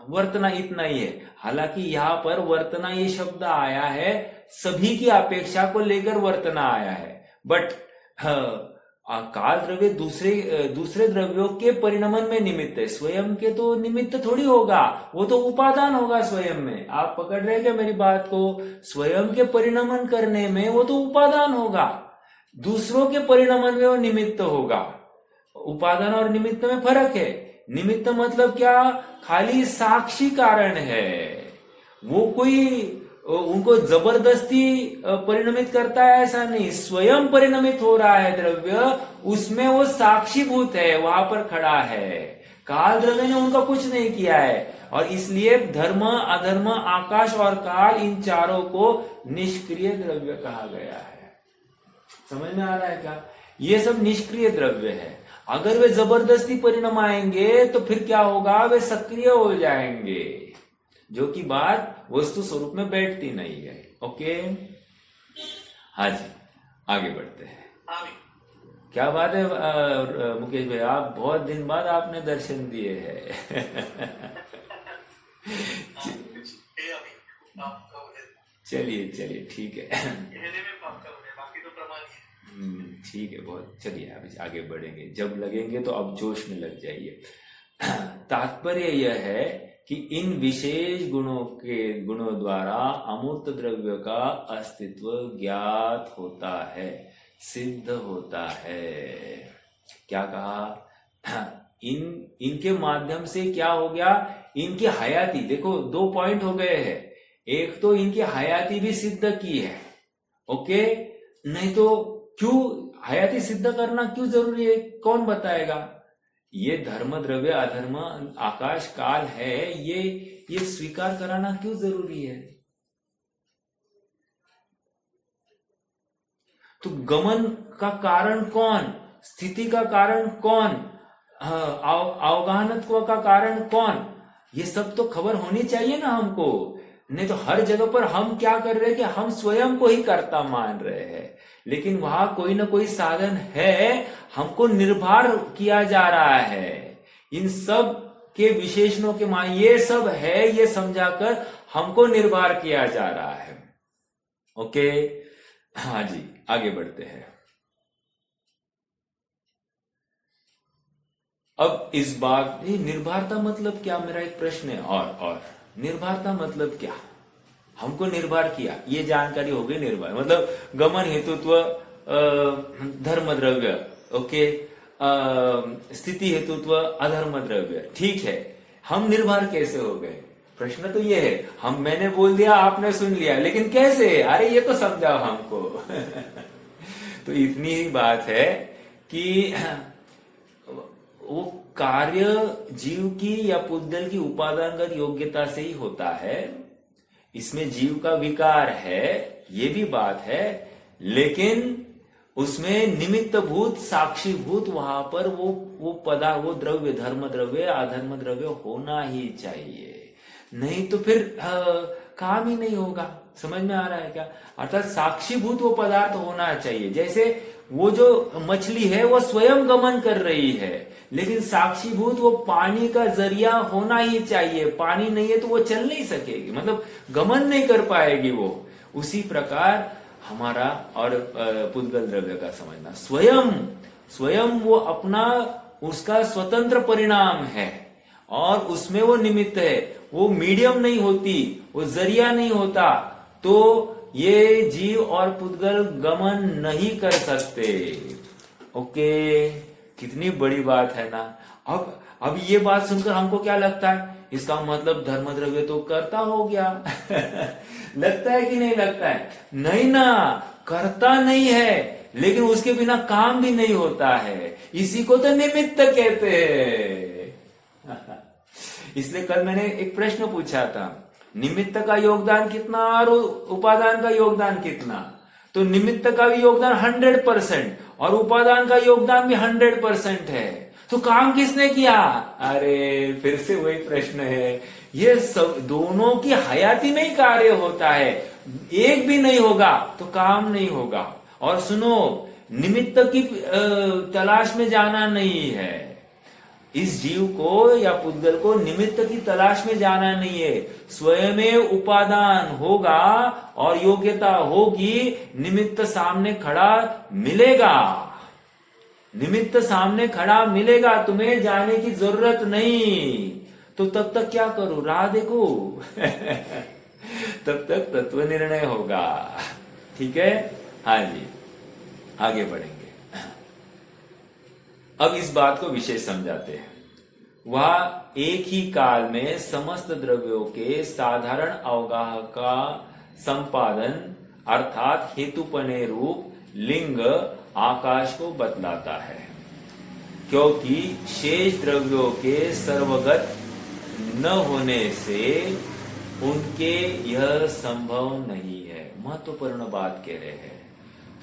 वर्तना इतना ही है। हालांकि यहाँ पर वर्तना ये शब्द आया है, सभी की अपेक्षा को लेकर वर्तना आया है, बट काल द्रव्य दूसरे द्रव्यों के परिणमन में निमित्त है, स्वयं के तो निमित्त थोड़ी होगा, वो तो उपादान होगा स्वयं में। आप पकड़ रहे क्या मेरी बात को? स्वयं के परिणमन करने में वो तो उपादान होगा, दूसरों के परिणमन में वो निमित्त होगा। उपादान और निमित्त में फर्क है। निमित्त मतलब क्या? खाली साक्षी कारण है। वो कोई उनको जबरदस्ती परिणमित करता है ऐसा नहीं, स्वयं परिणमित हो रहा है द्रव्य, उसमें वो साक्षीभूत है, वहां पर खड़ा है। काल द्रव्य ने उनका कुछ नहीं किया है। और इसलिए धर्म, अधर्म, आकाश और काल, इन चारों को निष्क्रिय द्रव्य कहा गया है। समझ में आ रहा है क्या? ये सब निष्क्रिय द्रव्य है। अगर वे जबरदस्ती परिणाम आएंगे तो फिर क्या होगा? वे सक्रिय हो जाएंगे, जो कि बात वस्तु स्वरूप में बैठती नहीं है। ओके, हाँ जी, आगे बढ़ते हैं। हाँ भी। क्या बात है मुकेश भाई, आप बहुत दिन बाद आपने दर्शन दिए हैं। हे अभी आपका उदय। चलिए चलिए, ठीक है। कहने में आपका उदय, बाकी तो प्रमाण ही है। ठीक है, बहुत। चलिए अभी आगे बढ़ेंगे, जब लगेंगे तो अब जोश में लग जाइए। तात्पर्य यह है कि इन विशेष गुणों द्वारा अमूर्त द्रव्य का अस्तित्व ज्ञात होता है, सिद्ध होता है। क्या कहा? इनके माध्यम से क्या हो गया? इनकी हयाती, देखो 2 पॉइंट हो गए हैं। एक तो इनकी हयाती भी सिद्ध की है। ओके, नहीं तो क्यों हयाती सिद्ध करना क्यों जरूरी है? कौन बताएगा? ये धर्म, द्रव्य, अधर्म, आकाश, काल है, ये स्वीकार कराना क्यों जरूरी है? तो गमन का कारण कौन? स्थिति का कारण कौन? अवगाहनत्व का कारण कौन? ये सब तो खबर होनी चाहिए ना हमको। नहीं तो हर जगह पर हम क्या कर रहे हैं कि हम स्वयं को ही कर्ता मान रहे हैं, लेकिन वहां कोई ना कोई साधन है, हमको निर्भर किया जा रहा है। इन सब के विशेषणों के मान ये सब है, ये समझाकर हमको निर्भर किया जा रहा है। ओके, हाँ जी, आगे बढ़ते हैं। अब इस बात, निर्भरता मतलब क्या? मेरा एक प्रश्न है। और निर्भरता मतलब क्या? हमको निर्भर किया, ये जानकारी हो गई। निर्भर मतलब गमन, हेतुत्व, धर्म द्रव्य, ओके, स्थिति हेतुत्व, अधर्म द्रव्य, ठीक है। हम निर्भर कैसे हो गए? प्रश्न तो ये है। मैंने बोल दिया, आपने सुन लिया, लेकिन कैसे? अरे ये तो समझाओ हमको। तो इतनी ही बात है कि वो कार्य जीव की या पुद्गल की उपादानगत योग्यता से ही होता है। इसमें जीव का विकार है, ये भी बात है, लेकिन उसमें निमित्त भूत, साक्षी भूत, वहां पर वो द्रव्य, धर्म द्रव्य, अधर्म द्रव्य होना ही चाहिए। नहीं तो फिर काम ही नहीं होगा। समझ में आ रहा है क्या? अर्थात साक्षीभूत वो पदार्थ होना चाहिए। जैसे वो जो मछली है वो स्वयं गमन कर रही है, लेकिन साक्षीभूत वो पानी का जरिया होना ही चाहिए। पानी नहीं है तो वो चल नहीं सकेगी, मतलब गमन नहीं कर पाएगी वो। उसी प्रकार हमारा और पुद्गल द्रव्य का समझना, स्वयं वो अपना, उसका स्वतंत्र परिणाम है और उसमें वो निमित्त है। वो मीडियम नहीं होती, वो जरिया नहीं होता, तो ये जीव और पुद्गल गमन नहीं कर सकते। ओके, कितनी बड़ी बात है ना। अब ये बात सुनकर हमको क्या लगता है? इसका मतलब धर्म द्रव्य तो करता हो गया। लगता है कि नहीं लगता है? नहीं ना, करता नहीं है, लेकिन उसके बिना काम भी नहीं होता है। इसी को तो निमित्त कहते हैं। इसलिए कल मैंने एक प्रश्न पूछा था, निमित्त का योगदान कितना और उपादान का योगदान कितना? तो निमित्त का भी योगदान 100% और उपादान का योगदान भी 100% है। तो काम किसने किया? अरे फिर से वही प्रश्न है। ये सब दोनों की हयाती में ही कार्य होता है। एक भी नहीं होगा तो काम नहीं होगा। और सुनो, निमित्त की तलाश में जाना नहीं है। इस जीव को या पुद्गल को निमित्त की तलाश में जाना नहीं है। स्वयं उपादान होगा और योग्यता होगी, निमित्त सामने खड़ा मिलेगा। निमित्त सामने खड़ा मिलेगा, तुम्हें जाने की जरूरत नहीं। तो तब तक क्या करो? राह देखो। तब तक तत्व निर्णय होगा। ठीक है, हाँ जी, आगे बढ़ेंगे। अब इस बात को विशेष समझाते हैं। वह एक ही काल में समस्त द्रव्यों के साधारण अवगाह का संपादन अर्थात हेतुपने रूप लिंग आकाश को बतलाता है, क्योंकि शेष द्रव्यों के सर्वगत न होने से उनके यह संभव नहीं है। महत्वपूर्ण बात कह रहे हैं,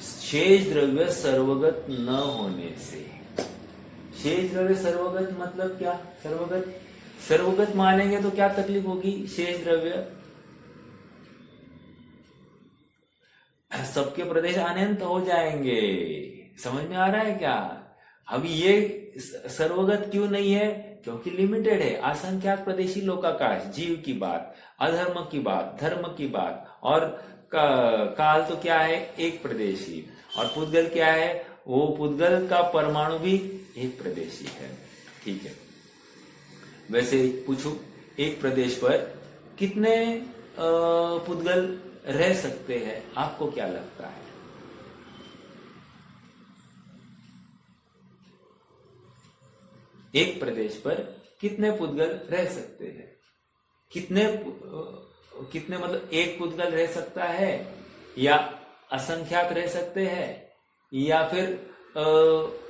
शेष द्रव्य सर्वगत न होने से। शेष द्रव्य सर्वगत मतलब क्या? सर्वगत मानेंगे तो क्या तकलीफ होगी? शेष द्रव्य सबके प्रदेश अनंत हो जाएंगे। समझ में आ रहा है क्या? अब ये सर्वगत क्यों नहीं है? क्योंकि लिमिटेड है। असंख्यात प्रदेशी लोकाकाश, जीव की बात, अधर्म की बात, धर्म की बात, और काल तो क्या है? एक प्रदेशी। और पुद्गल क्या है? वो पुद्गल का परमाणु भी एक प्रदेशी है। ठीक है, वैसे पूछो, एक प्रदेश पर कितने पुद्गल रह सकते हैं? आपको क्या लगता है? एक प्रदेश पर कितने पुद्गल रह सकते हैं? कितने मतलब एक पुद्गल रह सकता है, या असंख्यात रह सकते हैं, या फिर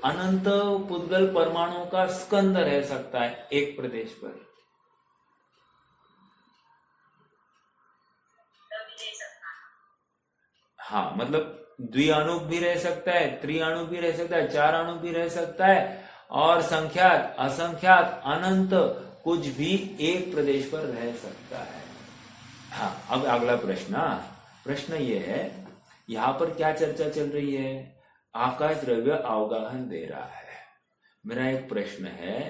अनंत पुद्गल परमाणुओं का स्कंद रह सकता है एक प्रदेश पर? तभी ले सकता है। हाँ, मतलब द्विअणु भी रह सकता है, त्रिअणु भी रह सकता है, चार अणु भी रह सकता है, और संख्यात, असंख्यात, अनंत कुछ भी एक प्रदेश पर रह सकता है। हाँ, अब अगला प्रश्न ये है, यहां पर क्या चर्चा चल रही है? आकाश द्रव्य अवगाहन दे रहा है। मेरा एक प्रश्न है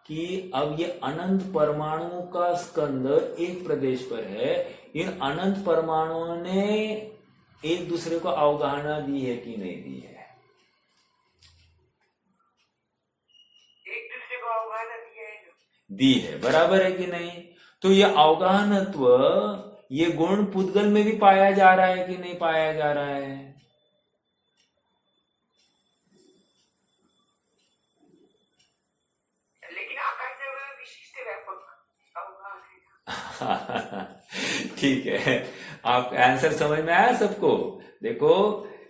कि अब ये अनंत परमाणुओं का स्कंद एक प्रदेश पर है, इन अनंत परमाणुओं ने एक दूसरे को अवगाहना दी है कि नहीं दी है? एक दूसरे को अवगाहना दी है, बराबर है कि नहीं? तो ये अवगाहनत्व, ये गुण पुद्गल में भी पाया जा रहा है कि नहीं पाया जा रहा है? लेकिन आकाश में विशिष्ट व्यापक अवगाहन है। ठीक है, आप आंसर समझ में आया सबको? देखो,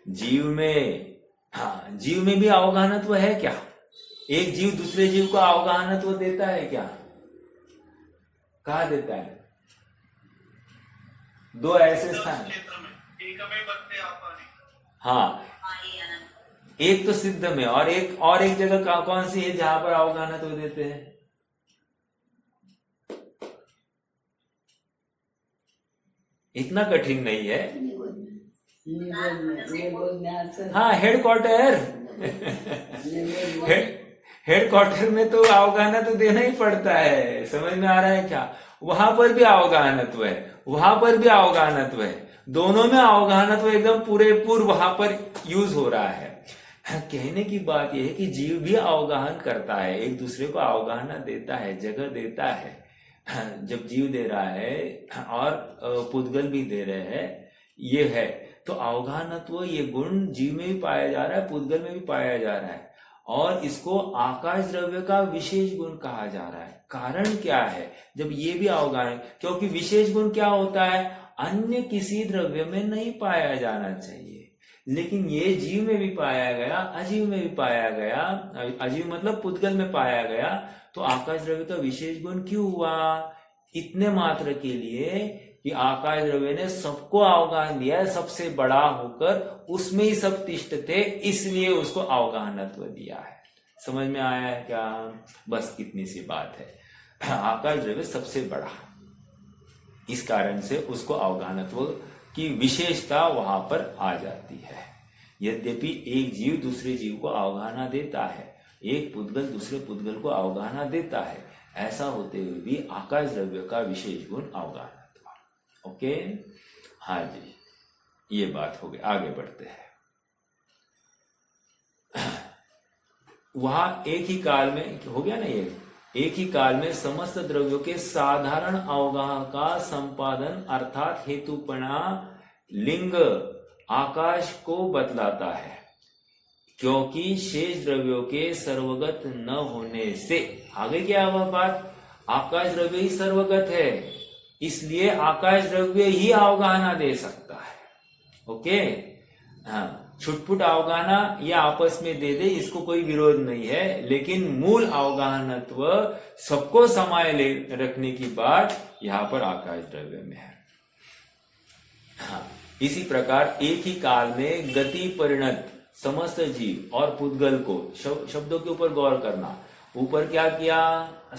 जीव में भी अवगाहनत्व है क्या? एक जीव दूसरे जीव को अवगाहनत्व देता है क्या? कहा देता है? दो ऐसे स्थान। क्षेत्र में एक में बदले आपाने। हाँ, एक तो सिद्ध में, और एक जगह कौन सी है जहां पर अवगाहनत्व देते हैं? इतना कठिन नहीं है। हाँ, हेडक्वार्टर में तो अवगाहनत्व देना ही पड़ता है। समझ में आ रहा है क्या? वहां पर भी अवगाहनत्व है, वहां पर भी अवगाहनत्व है, दोनों में अवगाहनत्व एकदम पूरे वहां पर यूज हो रहा है। कहने की बात यह है कि जीव भी अवगाहन करता है, एक दूसरे को अवगाहना देता है, जगह देता है। जब जीव दे रहा है और पुद्गल भी दे रहे हैं, ये है तो अवगाहनत्व, ये गुण जीव में भी पाया जा रहा है, पुद्गल में भी पाया जा रहा है, और इसको आकाश द्रव्य का विशेष गुण कहा जा रहा है। कारण क्या है? जब ये भी अवगाहन, क्योंकि विशेष गुण क्या होता है? अन्य किसी द्रव्य में नहीं पाया जाना चाहिए, लेकिन ये जीव में भी पाया गया, अजीव में भी पाया गया। अजीव मतलब पुद्गल में पाया गया, तो आकाश द्रव्य का विशेष गुण क्यों हुआ? इतने मात्र के लिए कि आकाश द्रव्य ने सबको अवगाहन दिया है, सबसे बड़ा होकर उसमें ही सब तिष्ठ थे, इसलिए उसको अवगाहनत्व दिया है। समझ में आया है क्या? बस इतनी सी बात है। आकाश द्रव्य सबसे बड़ा, इस कारण से उसको अवगाहनत्व की विशेषता वहां पर आ जाती है। यद्यपि एक जीव दूसरे जीव को अवगाहना देता है, एक पुद्गल दूसरे पुद्गल को अवगाहना देता है, ऐसा होते हुए भी आकाश द्रव्य का विशेष गुण अवगाहनत्व। ओके, हाँ जी, ये बात हो गई। आगे बढ़ते हैं। वहां एक ही काल में हो गया ना, ये एक ही काल में समस्त द्रव्यों के साधारण अवगाह का संपादन अर्थात हेतुपना लिंग आकाश को बतलाता है, क्योंकि शेष द्रव्यों के सर्वगत न होने से, आगे क्या हुआ बात, आकाश द्रव्य ही सर्वगत है, इसलिए आकाश द्रव्य ही अवगाहना दे सकता है। ओके, हाँ, छुटपुट अवगाहना ये आपस में दे दे, इसको कोई विरोध नहीं है, लेकिन मूल अवगाहनत्व सबको समाये रखने की बात यहां पर आकाश द्रव्य में है। हाँ, इसी प्रकार एक ही काल में गति परिणत समस्त जीव और पुद्गल को, शब्दों के ऊपर गौर करना, ऊपर क्या किया,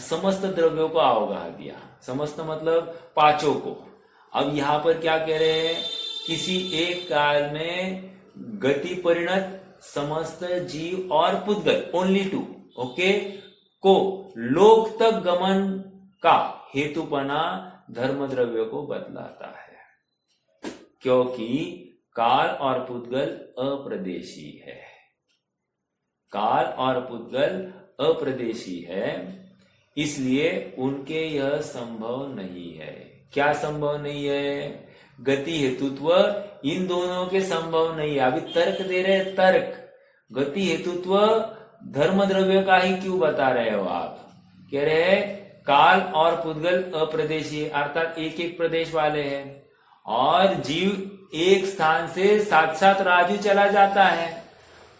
समस्त द्रव्यों को अवगाह दिया, समस्त मतलब पांचों को। अब यहां पर क्या कह रहे हैं, किसी एक काल में गति परिणत समस्त जीव और पुद्गल, ओनली टू, ओके, को लोक तक गमन का हेतुपना धर्म द्रव्य को बतलाता है, क्योंकि काल और पुद्गल अप्रदेशी है। काल और पुद्गल अप्रदेशी है, इसलिए उनके यह संभव नहीं है। क्या संभव नहीं है, गति हेतुत्व इन दोनों के संभव नहीं है। अभी तर्क दे रहे हैं, तर्क, गति हेतुत्व धर्म द्रव्य का ही क्यों बता रहे हो आप, कह रहे हैं काल और पुद्गल अप्रदेशी, अर्थात एक एक प्रदेश वाले हैं, और जीव एक स्थान से साथ साथ राज्य चला जाता है,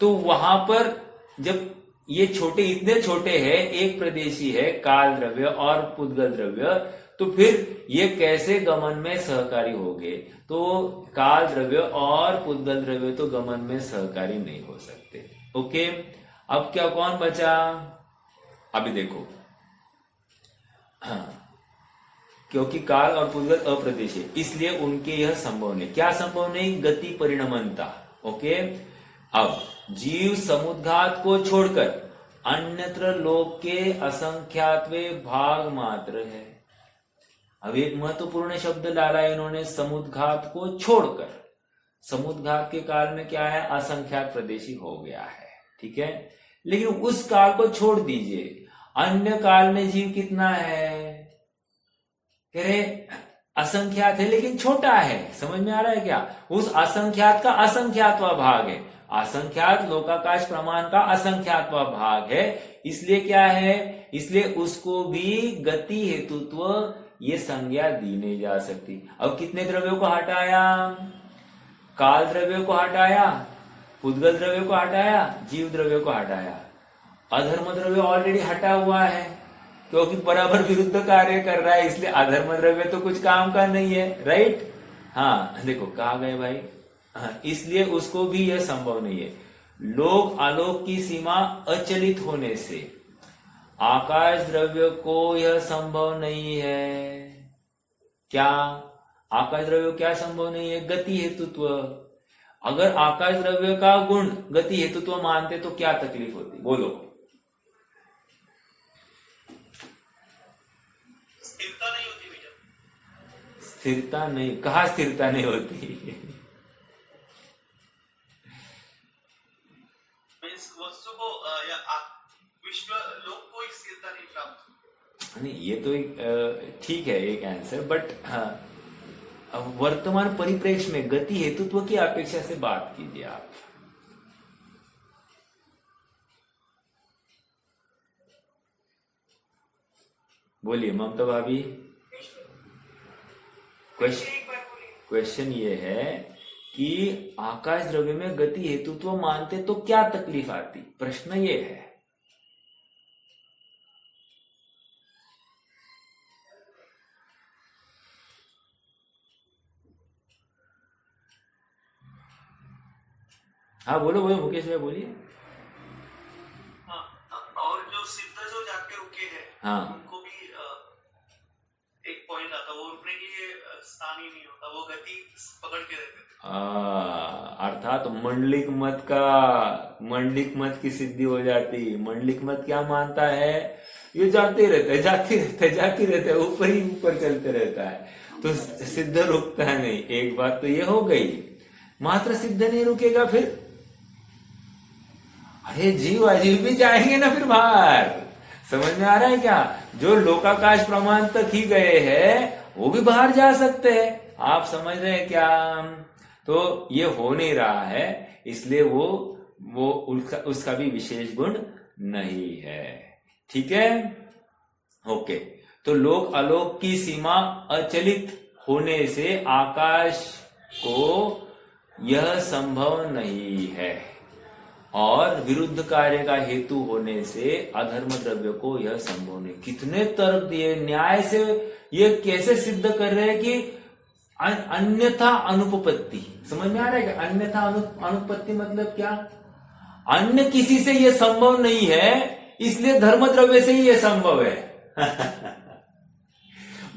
तो वहां पर जब ये छोटे, इतने छोटे हैं, एक प्रदेशी है काल द्रव्य और पुद्गल द्रव्य, तो फिर ये कैसे गमन में सहकारी होंगे, तो काल द्रव्य और पुद्गल द्रव्य तो गमन में सहकारी नहीं हो सकते। ओके, अब क्या कौन बचा, अभी देखो, हाँ, क्योंकि काल और पुद्गल अप्रदेश है, इसलिए उनके यह संभव नहीं। क्या संभव नहीं, गति परिणमनता। ओके, अब जीव समुद्घात को छोड़कर अन्यत्र लोक के असंख्यात्वे भाग मात्र है। अब एक महत्वपूर्ण शब्द डाला इन्होंने, समुद्घात को छोड़कर। समुद्घात के काल में क्या है, असंख्यात प्रदेशी हो गया है, ठीक है, लेकिन उस काल को छोड़ दीजिए, अन्य काल में जीव कितना है, कह रहे असंख्यात है लेकिन छोटा है, समझ में आ रहा है क्या, उस असंख्यात का असंख्यातवा भाग है, असंख्यात लोकाकाश प्रमाण का असंख्यातवा भाग है, इसलिए क्या है, इसलिए उसको भी गति हेतुत्व ये संज्ञा दी नहीं जा सकती। अब कितने द्रव्यों को हटाया, काल द्रव्य को हटाया, पुद्गल द्रव्य को हटाया, जीव द्रव्य को हटाया, अधर्म द्रव्य ऑलरेडी हटा हुआ है, क्योंकि बराबर विरुद्ध कार्य कर रहा है, इसलिए अधर्म द्रव्य तो कुछ काम का नहीं है, राइट। हाँ देखो कहा गए भाई, हाँ, इसलिए उसको भी यह संभव नहीं है। लोक आलोक की सीमा अचलित होने से आकाश द्रव्य को यह संभव नहीं है। क्या आकाश द्रव्य क्या संभव नहीं है, गति हेतुत्व। अगर आकाश द्रव्य का गुण गति हेतुत्व मानते तो क्या तकलीफ होती, बोलो। स्थिरता नहीं होती भैया, स्थिरता नहीं, कहा स्थिरता नहीं होती वस्तु को या विश्व लोक को स्थिरता नहीं प्राप्त। नहीं, ये तो ठीक है एक आंसर, बट अब वर्तमान परिप्रेक्ष्य में गति हेतुत्व की अपेक्षा से बात कीजिए आप। बोलिए ममता भाभी। क्वेश्चन ये है कि आकाश द्रव्य में गति हेतुत्व मानते तो क्या तकलीफ आती, प्रश्न ये है। हाँ बोलो बोलो मुकेश भाई बोलिए। हाँ, और जो सिद्ध जो जाके रुके हैं, हाँ, उनको भी एक पॉइंट आता, वो रुकने के लिए स्थान ही नहीं होता, वो गति पकड़ के रहते थे। अर्थात मंडलिक मत की सिद्धि हो जाती। मंडलिक मत क्या मानता है, ये जाते रहता है, ऊपर ही ऊपर चलते रहता है, तो सिद्ध रुकता नहीं। एक बात तो ये हो गई, मात्र सिद्ध नहीं रुकेगा फिर, अरे जीव अजीव भी जाएंगे ना फिर बाहर, समझ में आ रहा है क्या। जो लोकाकाश प्रमाण तक ही गए हैं वो भी बाहर जा सकते हैं, आप समझ रहे हैं क्या। तो ये हो नहीं रहा है, इसलिए वो वो उसका भी विशेष गुण नहीं है। ठीक है, ओके। तो लोक आलोक की सीमा अचलित होने से आकाश को यह संभव नहीं है, और विरुद्ध कार्य का हेतु होने से अधर्म द्रव्य को यह संभव नहीं। कितने तर्क दिए, न्याय से ये कैसे सिद्ध कर रहे हैं कि अन्यथा अनुपपत्ति। समझ में आ रहा है कि अन्यथा अनुपपत्ति मतलब क्या? अन्य किसी से यह संभव नहीं है, इसलिए धर्म द्रव्य से ही यह संभव है।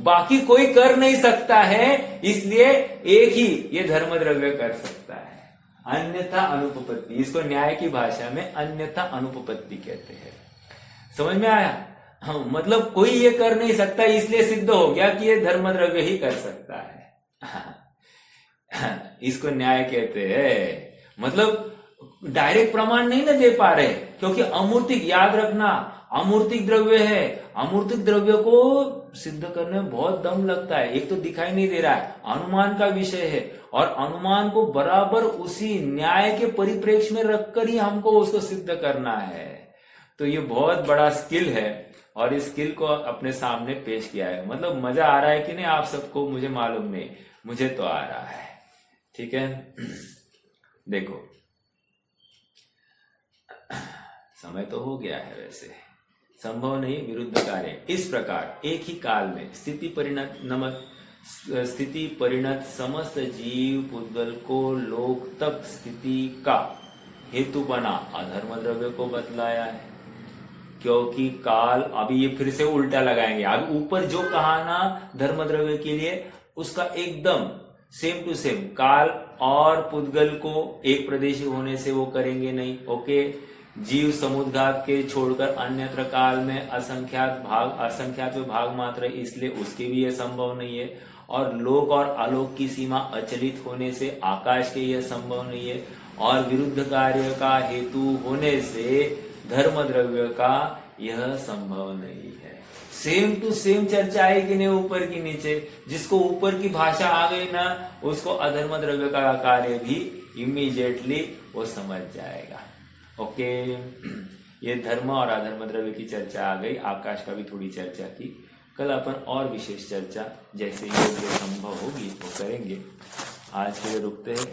बाकी कोई कर नहीं सकता है, इसलिए एक ही ये धर्म द्रव्य कर सकता है। अन्यथा अनुपपत्ति, इसको न्याय की भाषा में अन्यथा अनुपपत्ति कहते हैं। समझ में आया? हाँ, मतलब कोई ये कर नहीं सकता, इसलिए सिद्ध हो गया कि ये धर्म द्रव्य ही कर सकता है। इसको न्याय कहते हैं। मतलब डायरेक्ट प्रमाण नहीं ना दे पा रहे, क्योंकि अमूर्तिक, याद रखना, अमूर्तिक द्रव्य है। अमूर्तिक द्रव्य को सिद्ध करने में बहुत दम लगता है। एक तो दिखाई नहीं दे रहा है, अनुमान का विषय है, और अनुमान को बराबर उसी न्याय के परिप्रेक्ष्य में रखकर ही हमको उसको सिद्ध करना है। तो ये बहुत बड़ा स्किल है, और इस स्किल को अपने सामने पेश किया है। मतलब मजा आ रहा है कि नहीं आप सबको? मुझे मालूम नहीं, मुझे तो आ रहा है। ठीक है, देखो समय तो हो गया है वैसे। संभव नहीं विरुद्ध कार्य। इस प्रकार एक ही काल में स्थिति परिणत समस्त जीव पुद्गल को लोक तक स्थिति का हेतुपना अधर्म द्रव्य को बतलाया है। क्योंकि काल, अभी ये फिर से उल्टा लगाएंगे। अब ऊपर जो कहा ना धर्म द्रव्य के लिए, उसका एकदम सेम टू सेम काल और पुद्गल को एक प्रदेशी होने से वो करेंगे नहीं। ओके, जीव समुद्घात के छोड़कर अन्यत्र काल में असंख्यात भाग मात्र, इसलिए उसके भी यह संभव नहीं है। और लोक और आलोक की सीमा अचलित होने से आकाश के यह संभव नहीं है, और विरुद्ध कार्य का हेतु होने से धर्म द्रव्य का यह संभव नहीं है। सेम टू सेम चर्चा है कि नहीं ऊपर की नीचे? जिसको ऊपर की भाषा आ गई ना, उसको अधर्म द्रव्य का कार्य भी इमीडिएटली वो समझ जाएगा। ओके, ये धर्म और अधर्म द्रव्य की चर्चा आ गई। आकाश का भी थोड़ी चर्चा की। कल अपन और विशेष चर्चा जैसे योग्य संभव होगी वो करेंगे। आज के लिए रुकते हैं।